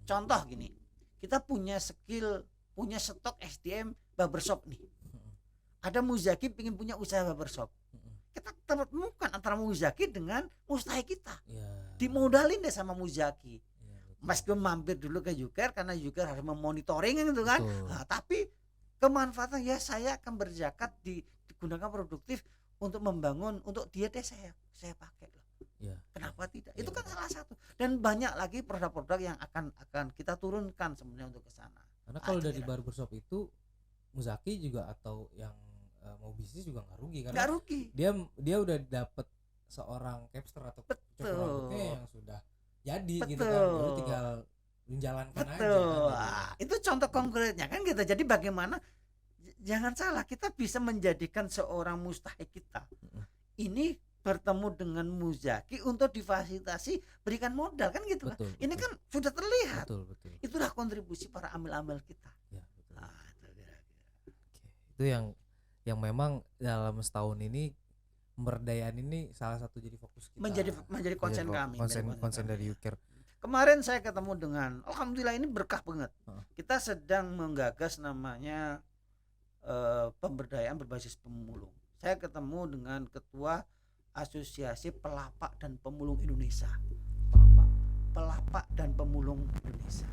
[SPEAKER 2] Contoh gini, kita punya skill, punya stok SDM barbershop nih. Ada Muzaki ingin punya usaha barbershop. Kita temukan antara Muzaki dengan mustahik kita.
[SPEAKER 1] Ya.
[SPEAKER 2] Dimodalin deh sama Muzaki.
[SPEAKER 1] Ya,
[SPEAKER 2] Meskipun mampir dulu ke Yuker karena Yuker harus memonitoring gitu kan.
[SPEAKER 1] Betul.
[SPEAKER 2] Tapi kemanfaatan ya saya akan berzakat digunakan produktif untuk membangun, untuk dia deh saya pakai loh.
[SPEAKER 1] Ya.
[SPEAKER 2] Kenapa tidak?
[SPEAKER 1] Ya,
[SPEAKER 2] Itu kan
[SPEAKER 1] betul.
[SPEAKER 2] salah satu. Dan banyak lagi produk-produk yang akan kita turunkan sebenarnya untuk ke sana.
[SPEAKER 1] Karena kalau dari
[SPEAKER 2] Kira-kira.
[SPEAKER 1] barbershop itu Muzaki juga atau yang mau bisnis juga nggak rugi karena
[SPEAKER 2] Nggak rugi.
[SPEAKER 1] dia udah dapet seorang capster atau cukur rambutnya yang sudah jadi gitu kan. Jadi tinggal menjalankan aja
[SPEAKER 2] Betul.
[SPEAKER 1] kan,
[SPEAKER 2] Itu contoh konkretnya kan gitu. Jadi bagaimana, jangan salah, kita bisa menjadikan seorang mustahik kita ini bertemu dengan Muzaki untuk difasilitasi berikan modal kan gitu kan.
[SPEAKER 1] Betul,
[SPEAKER 2] Ini
[SPEAKER 1] betul.
[SPEAKER 2] kan sudah terlihat.
[SPEAKER 1] Betul, betul.
[SPEAKER 2] Itulah kontribusi para amil-amil kita.
[SPEAKER 1] Ya, betul.
[SPEAKER 2] Itu kira-kira.
[SPEAKER 1] Oke. Itu yang memang dalam setahun ini pemberdayaan ini salah satu jadi fokus kita.
[SPEAKER 2] menjadi konsen kami.
[SPEAKER 1] Konsen dari Uker.
[SPEAKER 2] Kemarin saya ketemu dengan, alhamdulillah ini berkah banget.
[SPEAKER 1] Heeh.
[SPEAKER 2] Kita sedang menggagas namanya pemberdayaan berbasis pemulung. Saya ketemu dengan ketua Asosiasi Pelapak dan Pemulung Indonesia. Pelapak dan Pemulung Indonesia.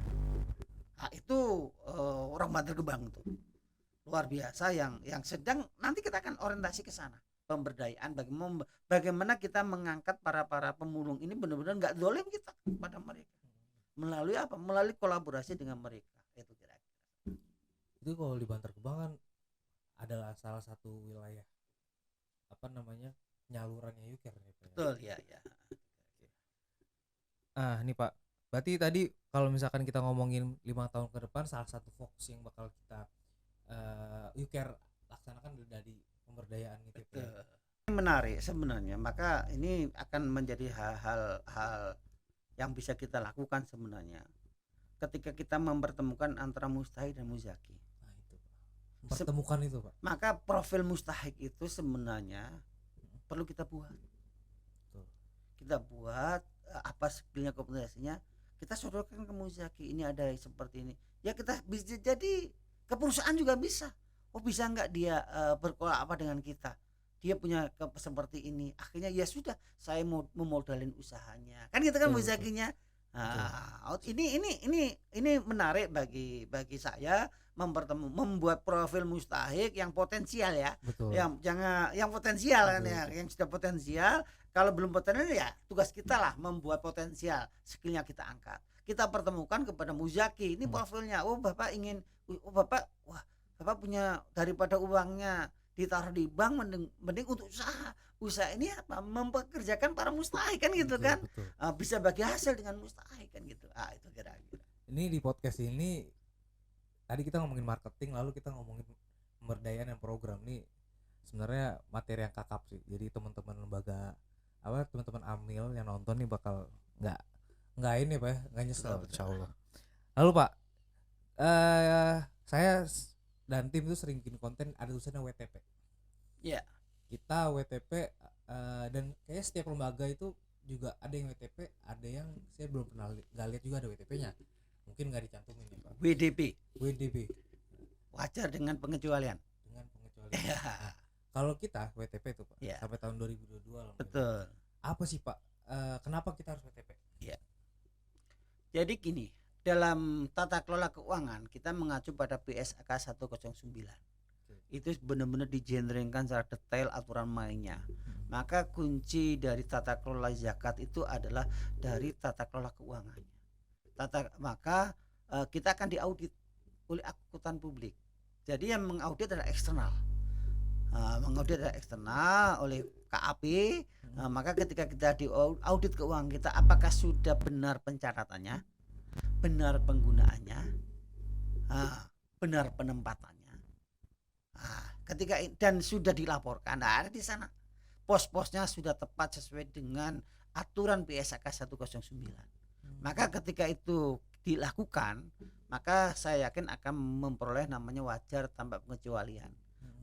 [SPEAKER 2] Nah, itu orang Bantar Gebang tuh. Luar biasa yang sedang nanti kita akan orientasi ke sana. Pemberdayaan bagaimana kita mengangkat para pemulung ini benar-benar nggak dolim kita pada mereka. Melalui apa? Melalui kolaborasi dengan mereka. Itu kira-kira.
[SPEAKER 1] Itu kalau di Bantar Gebang kan adalah salah satu wilayah nyalurannya Uker ya, Pak.
[SPEAKER 2] Betul ya.
[SPEAKER 1] Nih Pak, berarti tadi kalau misalkan kita ngomongin 5 tahun ke depan, salah satu fokus yang bakal kita Uker laksanakan dari pemberdayaan itu.
[SPEAKER 2] Ini menarik sebenarnya, maka ini akan menjadi hal-hal yang bisa kita lakukan sebenarnya ketika kita mempertemukan antara Mustahik dan Muzaki.
[SPEAKER 1] Nah itu Pak, mempertemukan itu Pak.
[SPEAKER 2] Maka profil Mustahik itu sebenarnya perlu kita buat.
[SPEAKER 1] Betul.
[SPEAKER 2] Kita buat apa skillnya, kompetensinya, kita sodorkan ke Muzaki. Ini ada seperti ini ya, kita bisa jadi ke perusahaan juga bisa. Oh bisa nggak dia berkolaborasi dengan kita, dia punya seperti ini, akhirnya ya sudah saya mau memodalin usahanya kan gitu kan Muzakinya. Ini menarik bagi saya membuat profil Mustahik yang potensial ya.
[SPEAKER 1] Betul.
[SPEAKER 2] yang potensial kan ya, yang sudah potensial. Kalau belum potensial ya tugas kita lah membuat potensial, skillnya kita angkat, kita pertemukan kepada Muzaki. Ini profilnya, Bapak ingin, Bapak punya, daripada uangnya ditaruh di bank mending untuk usaha ini apa, mempekerjakan para Mustahik kan gitu. Betul, kan betul. Bisa bagi hasil dengan Mustahik kan gitu. Itu kira-kira.
[SPEAKER 1] Ini di podcast ini tadi kita ngomongin marketing, lalu kita ngomongin pemberdayaan dan program. Nih sebenarnya materi yang kakap sih, jadi teman-teman lembaga teman-teman amil yang nonton nih bakal nggak ini Pak ya, nggak nyesel insyaallah. Lalu Pak, saya dan tim itu sering bikin konten ada tulisannya WTP.
[SPEAKER 2] Iya.
[SPEAKER 1] Kita WTP dan kayak setiap lembaga itu juga ada yang WTP, ada yang saya belum pernah nggak lihat juga ada WTP-nya. Mungkin nggak dicantumin ya Pak. WDP.
[SPEAKER 2] Wajar dengan pengecualian.
[SPEAKER 1] Nah, kalau kita WTP itu Pak sampai tahun 2022.
[SPEAKER 2] Betul.
[SPEAKER 1] Apa sih Pak? Kenapa kita harus WTP?
[SPEAKER 2] Iya. Jadi gini, dalam tata kelola keuangan kita mengacu pada PSAK 109. Itu benar-benar digenrengkan secara detail aturan mainnya. Maka kunci dari tata kelola zakat itu adalah dari tata kelola keuangannya. Maka kita akan diaudit oleh akuntan publik. Jadi yang mengaudit adalah eksternal. Mengaudit adalah eksternal oleh KAP. Maka ketika kita diaudit keuangan kita, apakah sudah benar pencatatannya, benar penggunaannya, benar penempatannya. Ketika dan sudah dilaporkan, ada di sana pos-posnya sudah tepat sesuai dengan aturan PSAK 109. Maka ketika itu dilakukan, maka saya yakin akan memperoleh namanya wajar tanpa pengecualian.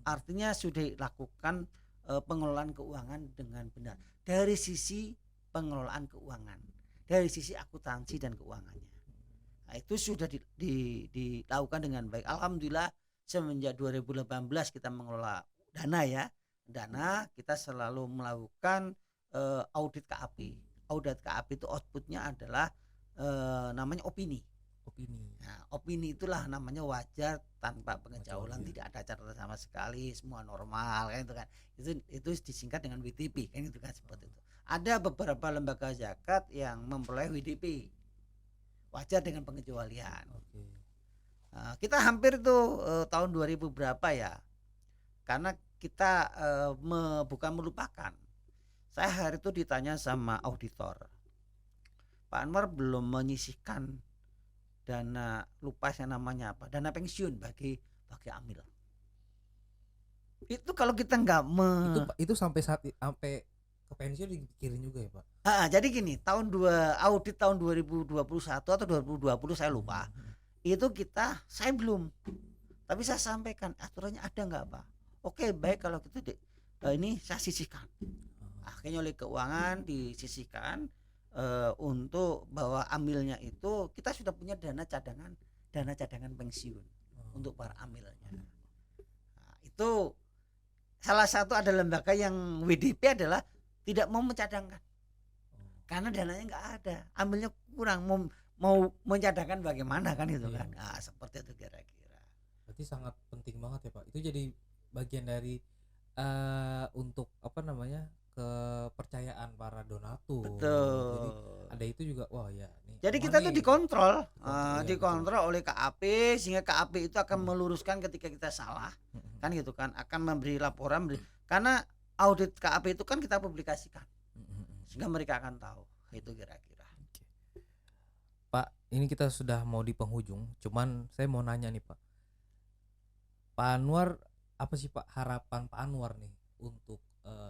[SPEAKER 2] Artinya sudah dilakukan pengelolaan keuangan dengan benar dari sisi pengelolaan keuangan, dari sisi akuntansi dan keuangannya. Nah, itu sudah dilakukan dengan baik. Alhamdulillah semenjak 2018 kita mengelola dana kita selalu melakukan audit KAP. Audit KAP itu outputnya adalah namanya opini. Nah, opini itulah namanya wajar tanpa pengecualian, tidak ada catatan sama sekali, semua normal kan itu kan. Itu disingkat dengan WTP kan itu kan, seperti itu. Ada beberapa lembaga zakat yang memperoleh WDP. Wajar dengan pengecualian. Kita hampir tuh tahun 2000 berapa ya. Karena kita bukan melupakan. Saya hari itu ditanya sama auditor. Pak Anwar belum menyisihkan dana, lupa saya namanya apa, dana pensiun bagi amil. Itu kalau kita nggak
[SPEAKER 1] itu sampai ke pensiun dipikirin juga ya Pak.
[SPEAKER 2] Jadi gini, audit tahun 2021 atau 2020 saya lupa. Itu saya belum, tapi saya sampaikan aturannya ada nggak Pak? Oke baik kalau gitu ini saya sisihkan. Akhirnya oleh keuangan disisihkan untuk bahwa amilnya itu kita sudah punya dana cadangan pensiun untuk para amilnya. Nah, itu salah satu ada lembaga yang WDP adalah tidak mau mencadangkan karena dananya nggak ada, ambilnya kurang, mau mencadangkan bagaimana kan itu kan. Nah, seperti itu kira-kira.
[SPEAKER 1] Berarti sangat penting banget ya Pak. Itu jadi bagian dari untuk apa namanya kepercayaan para donatur.
[SPEAKER 2] Betul.
[SPEAKER 1] Jadi ada itu juga. Wah ya. Nih,
[SPEAKER 2] jadi kita tuh dikontrol,
[SPEAKER 1] dikontrol
[SPEAKER 2] oleh KAP sehingga KAP itu akan meluruskan ketika kita salah, kan gitu kan, akan memberi laporan karena audit KAP itu kan kita publikasikan sehingga mereka akan tahu. Itu kira-kira.
[SPEAKER 1] Pak, ini kita sudah mau di penghujung, cuman saya mau nanya nih Pak. Pak Anwar, apa sih Pak harapan Pak Anwar nih untuk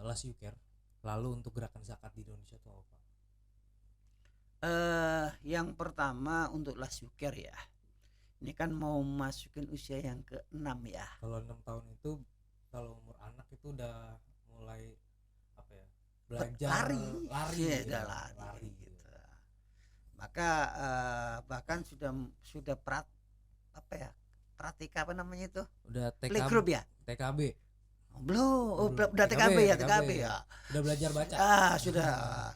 [SPEAKER 1] Last You Care, lalu untuk gerakan zakat di Indonesia itu apa?
[SPEAKER 2] Yang pertama untuk Last You Care ya. Ini kan mau masukin usia yang ke-6 ya.
[SPEAKER 1] Kalau 6 tahun itu kalau umur anak itu udah mulai apa ya? Belajar lari
[SPEAKER 2] ya, lari gitu. Maka bahkan sudah pratika apa namanya itu?
[SPEAKER 1] Udah
[SPEAKER 2] playgroup ya?
[SPEAKER 1] TKB.
[SPEAKER 2] Belum, udah TKB ya.
[SPEAKER 1] Udah belajar baca.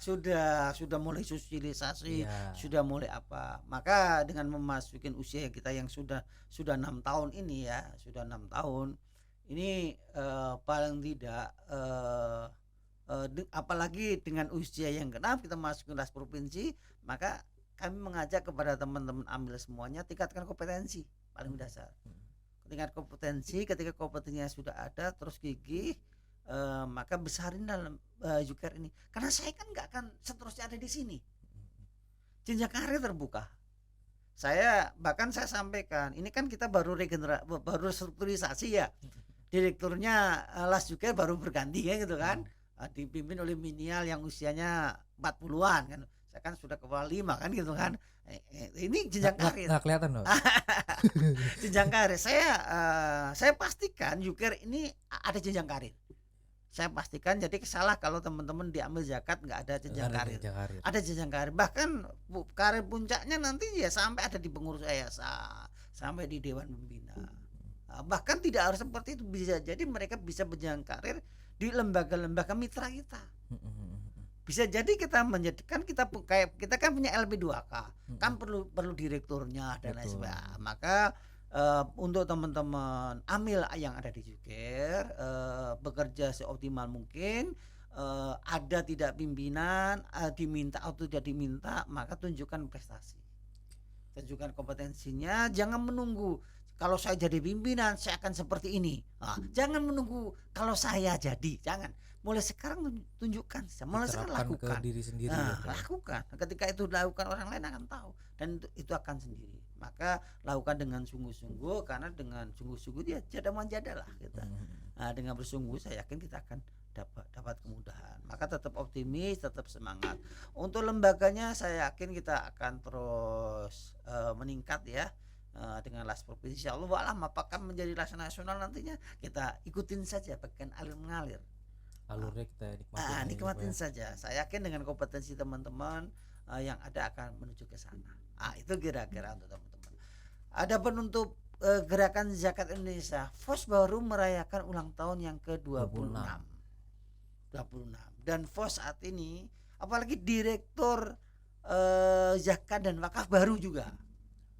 [SPEAKER 2] Sudah mulai sosialisasi, sudah mulai apa. Maka dengan memasukin usia kita yang sudah 6 tahun ini ya, sudah 6 tahun. Ini paling tidak apalagi dengan usia yang ke-6 kita masuk ke kelas provinsi, maka kami mengajak kepada teman-teman amil semuanya tingkatkan kompetensi paling dasar. Tingkat kompetensi, ketika kompetensinya sudah ada terus gigih, maka besarin dalam Yuker ini. Karena saya kan nggak akan seterusnya ada di sini. Jenjang karir terbuka. Saya sampaikan, ini kan kita baru strukturisasi ya. Direkturnya Last Yuker baru berganti ya gitu kan. Dipimpin oleh milenial yang usianya 40-an kan. Saya kan sudah kepala 5 kan gitu kan. Ini jenjang karir.
[SPEAKER 1] Nggak kelihatan loh.
[SPEAKER 2] Jenjang karir. Saya pastikan Yuker ini ada jenjang karir. Saya pastikan, jadi salah kalau teman-teman diambil zakat nggak ada jenjang karir. Ada jenjang karir. Bahkan karir puncaknya nanti ya sampai ada di pengurus yayasan, sampai di dewan pembina. Bahkan tidak harus seperti itu, bisa jadi mereka bisa berjenjang karir di lembaga-lembaga mitra kita. Bisa jadi kita menjadikan kita kan punya LP2K, kan perlu direkturnya dan lain sebagainya. Maka untuk teman-teman amil yang ada di Yuker, bekerja seoptimal mungkin, ada tidak pimpinan, diminta atau tidak diminta, maka tunjukkan prestasi, tunjukkan kompetensinya. Jangan menunggu kalau saya jadi pimpinan saya akan seperti ini. Jangan menunggu kalau saya jadi, jangan. Mulai sekarang tunjukkan, mulai sekarang lakukan
[SPEAKER 1] ke diri sendiri.
[SPEAKER 2] Lakukan. Ketika itu dilakukan, orang lain akan tahu dan itu akan sendiri. Maka lakukan dengan sungguh-sungguh, karena dengan sungguh-sungguh dia jada manjada lah kita. Dengan bersungguh saya yakin kita akan dapat kemudahan. Maka tetap optimis, tetap semangat. Untuk lembaganya saya yakin kita akan terus meningkat ya. Dengan Las Provinsi, insya Allah alam apakah menjadi Las Nasional nantinya kita ikutin saja, bagian alir mengalir.
[SPEAKER 1] Alurnya kita
[SPEAKER 2] nikmatin saja. Saya yakin dengan kompetensi teman-teman yang ada akan menuju ke sana. Itu kira-kira untuk teman-teman. Adapun untuk gerakan zakat Indonesia, FOS baru merayakan ulang tahun yang ke-26. 26. Dan FOS saat ini apalagi direktur zakat dan wakaf baru juga.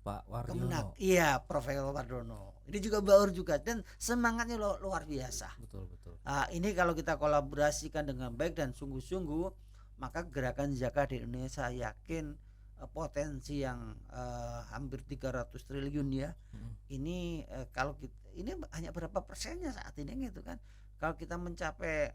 [SPEAKER 1] Pak Wardono.
[SPEAKER 2] Iya, Profesor Wardono. Ini juga baru juga dan semangatnya luar biasa.
[SPEAKER 1] Betul.
[SPEAKER 2] Ini kalau kita kolaborasikan dengan baik dan sungguh-sungguh, maka gerakan zakat di Indonesia yakin potensi yang hampir 300 triliun ya. Ini kalau kita, ini hanya berapa persennya saat ini gitu kan. Kalau kita mencapai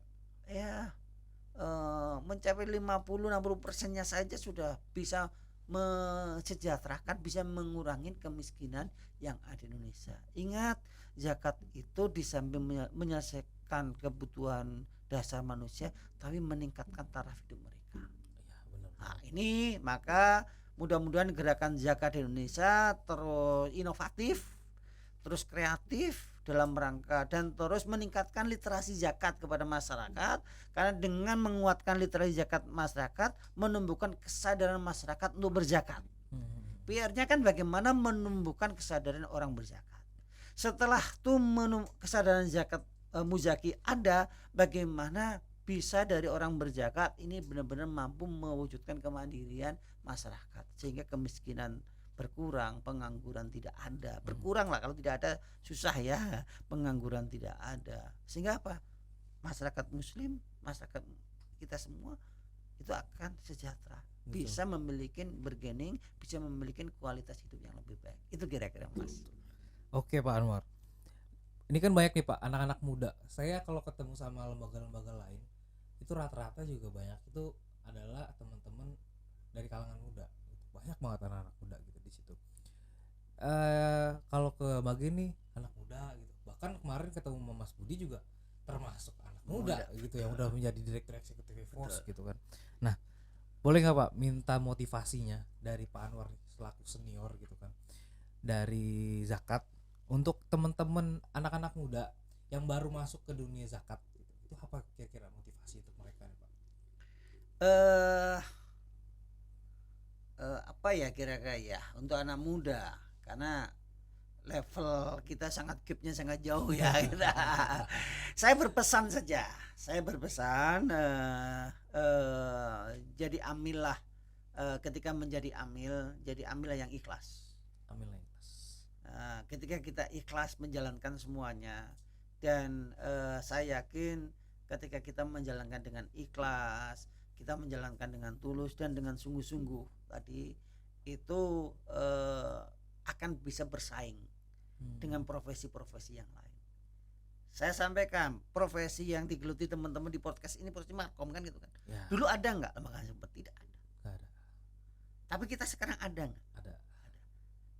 [SPEAKER 2] mencapai 50-60%-nya saja sudah bisa mensejahterakan, bisa mengurangi kemiskinan yang ada di Indonesia. Ingat, zakat itu di samping menyelesaikan kebutuhan dasar manusia, tapi meningkatkan taraf hidup mereka.
[SPEAKER 1] Iya, benar.
[SPEAKER 2] Nah, ini maka mudah-mudahan gerakan zakat di Indonesia terus inovatif, terus kreatif dalam rangka dan terus meningkatkan literasi zakat kepada masyarakat, karena dengan menguatkan literasi zakat masyarakat menumbuhkan kesadaran masyarakat untuk berzakat. PR-nya kan bagaimana menumbuhkan kesadaran orang berzakat. Setelah itu kesadaran zakat muzaki ada, bagaimana bisa dari orang berzakat ini benar-benar mampu mewujudkan kemandirian masyarakat sehingga kemiskinan berkurang, pengangguran tidak ada, berkurang lah, kalau tidak ada susah ya, pengangguran tidak ada, sehingga apa, masyarakat muslim, masyarakat kita semua itu akan sejahtera.
[SPEAKER 1] Betul.
[SPEAKER 2] Bisa memiliki bergening, bisa memiliki kualitas hidup yang lebih baik. Itu kira-kira Mas.
[SPEAKER 1] Oke Pak Anwar, ini kan banyak nih Pak anak-anak muda. Saya kalau ketemu sama lembaga-lembaga lain itu rata-rata juga banyak itu adalah teman-teman dari kalangan muda. Banyak banget anak-anak muda gitu di situ. Kalau ke bagi nih anak muda gitu. Bahkan kemarin ketemu sama Mas Budi juga termasuk anak muda gitu yang udah menjadi direktur eksekutif Force gitu kan. Nah, boleh nggak Pak minta motivasinya dari Pak Anwar selaku senior gitu kan dari zakat untuk teman-teman anak-anak muda yang baru masuk ke dunia zakat gitu. Itu apa kira-kira motivasi untuk mereka nih Pak?
[SPEAKER 2] Apa ya kira-kira ya untuk anak muda, karena level kita sangat gapnya sangat jauh ya. Saya berpesan saja, jadi amillah, ketika menjadi amil, jadi amillah yang ikhlas.
[SPEAKER 1] Amin lah ikhlas.
[SPEAKER 2] Ketika kita ikhlas menjalankan semuanya, dan saya yakin ketika kita menjalankan dengan ikhlas, kita menjalankan dengan tulus dan dengan sungguh-sungguh tadi, itu akan bisa bersaing dengan profesi-profesi yang lain. Saya sampaikan profesi yang digeluti teman-teman di podcast ini, profesi markom kan gitu kan.
[SPEAKER 1] Ya.
[SPEAKER 2] Dulu ada nggak lembaga seperti tidak ada.
[SPEAKER 1] Gak ada.
[SPEAKER 2] Tapi kita sekarang ada nggak?
[SPEAKER 1] Ada.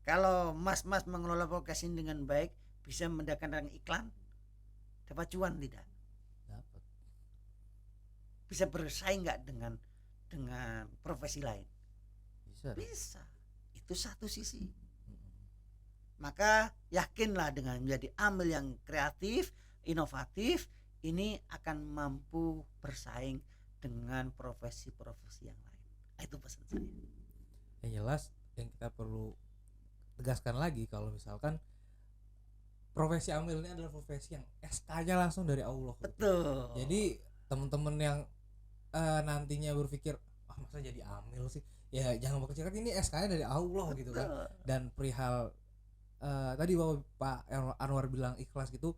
[SPEAKER 2] Kalau mas-mas mengelola podcast ini dengan baik, bisa mendatangkan iklan, dapat cuan tidak?
[SPEAKER 1] Dapat.
[SPEAKER 2] Bisa bersaing nggak dengan profesi lain?
[SPEAKER 1] Bisa.
[SPEAKER 2] Bisa. Itu satu sisi. Maka yakinlah dengan menjadi amil yang kreatif, inovatif, ini akan mampu bersaing dengan profesi-profesi yang lain. Itu pesan saya.
[SPEAKER 1] Yang jelas yang kita perlu tegaskan lagi kalau misalkan profesi amil ini adalah profesi yang SK-nya langsung dari Allah.
[SPEAKER 2] Betul.
[SPEAKER 1] Jadi teman-teman yang nantinya berpikir masa jadi amil sih, ya jangan berkecil hati, ini SK-nya dari Allah. Betul. Gitu kan. Dan perihal tadi Pak Anwar bilang ikhlas gitu,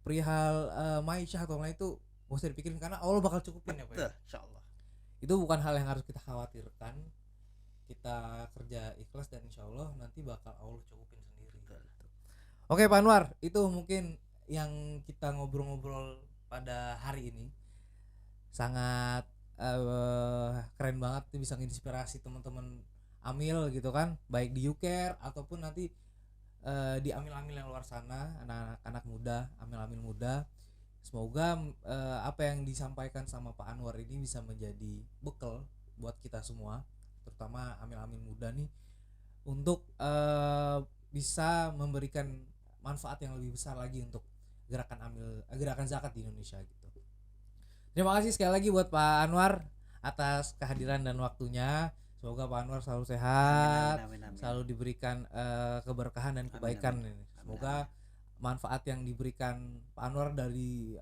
[SPEAKER 1] perihal maisha atau lain itu gak usah dipikirin karena Allah bakal cukupin.
[SPEAKER 2] Betul, ya Pak. Insyaallah.
[SPEAKER 1] Itu bukan hal yang harus kita khawatirkan. Kita kerja ikhlas dan insyaallah nanti bakal Allah cukupin sendiri. Betul. Oke Pak Anwar, itu mungkin yang kita ngobrol-ngobrol pada hari ini. Sangat keren banget, bisa menginspirasi teman-teman amil gitu kan, baik di UCARE ataupun nanti di amil-amil yang luar sana, anak-anak muda, amil-amil muda. Semoga apa yang disampaikan sama Pak Anwar ini bisa menjadi bekal buat kita semua, terutama amil-amil muda nih, untuk bisa memberikan manfaat yang lebih besar lagi untuk gerakan zakat di Indonesia gitu. Terima kasih sekali lagi buat Pak Anwar atas kehadiran dan waktunya. Semoga Pak Anwar selalu sehat, amin. Selalu diberikan keberkahan dan kebaikan. Amin. Semoga manfaat yang diberikan Pak Anwar dari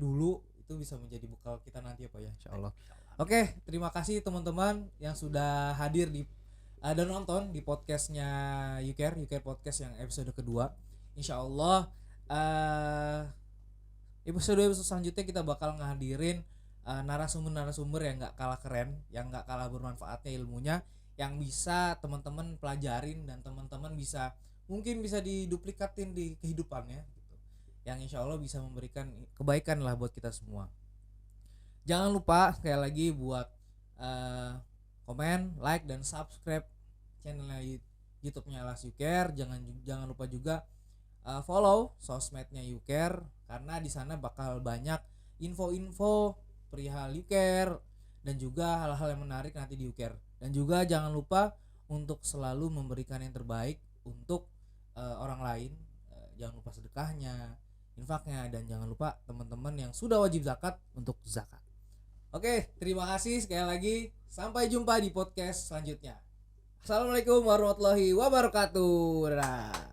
[SPEAKER 1] dulu itu bisa menjadi bekal kita nanti ya Pak ya, insyaallah. Oke, terima kasih teman-teman yang sudah hadir dan nonton di podcastnya UCARE Podcast yang episode kedua. Insyaallah episode selanjutnya kita bakal ngehadirin narasumber yang gak kalah keren, yang gak kalah bermanfaatnya ilmunya, yang bisa teman-teman pelajarin dan teman-teman mungkin bisa diduplikatin di kehidupannya gitu. Yang insya Allah bisa memberikan kebaikan lah buat kita semua. Jangan lupa sekali lagi buat komen, like dan subscribe channelnya YouTube-nya Alas UCARE. Jangan lupa juga follow sosmednya UCARE, karena di sana bakal banyak info-info perihal UCARE dan juga hal-hal yang menarik nanti di UCARE. Dan juga jangan lupa untuk selalu memberikan yang terbaik untuk orang lain. Jangan lupa sedekahnya, infaknya, dan jangan lupa teman-teman yang sudah wajib zakat untuk zakat. Oke, terima kasih sekali lagi. Sampai jumpa di podcast selanjutnya. Assalamualaikum warahmatullahi wabarakatuh. Dadah.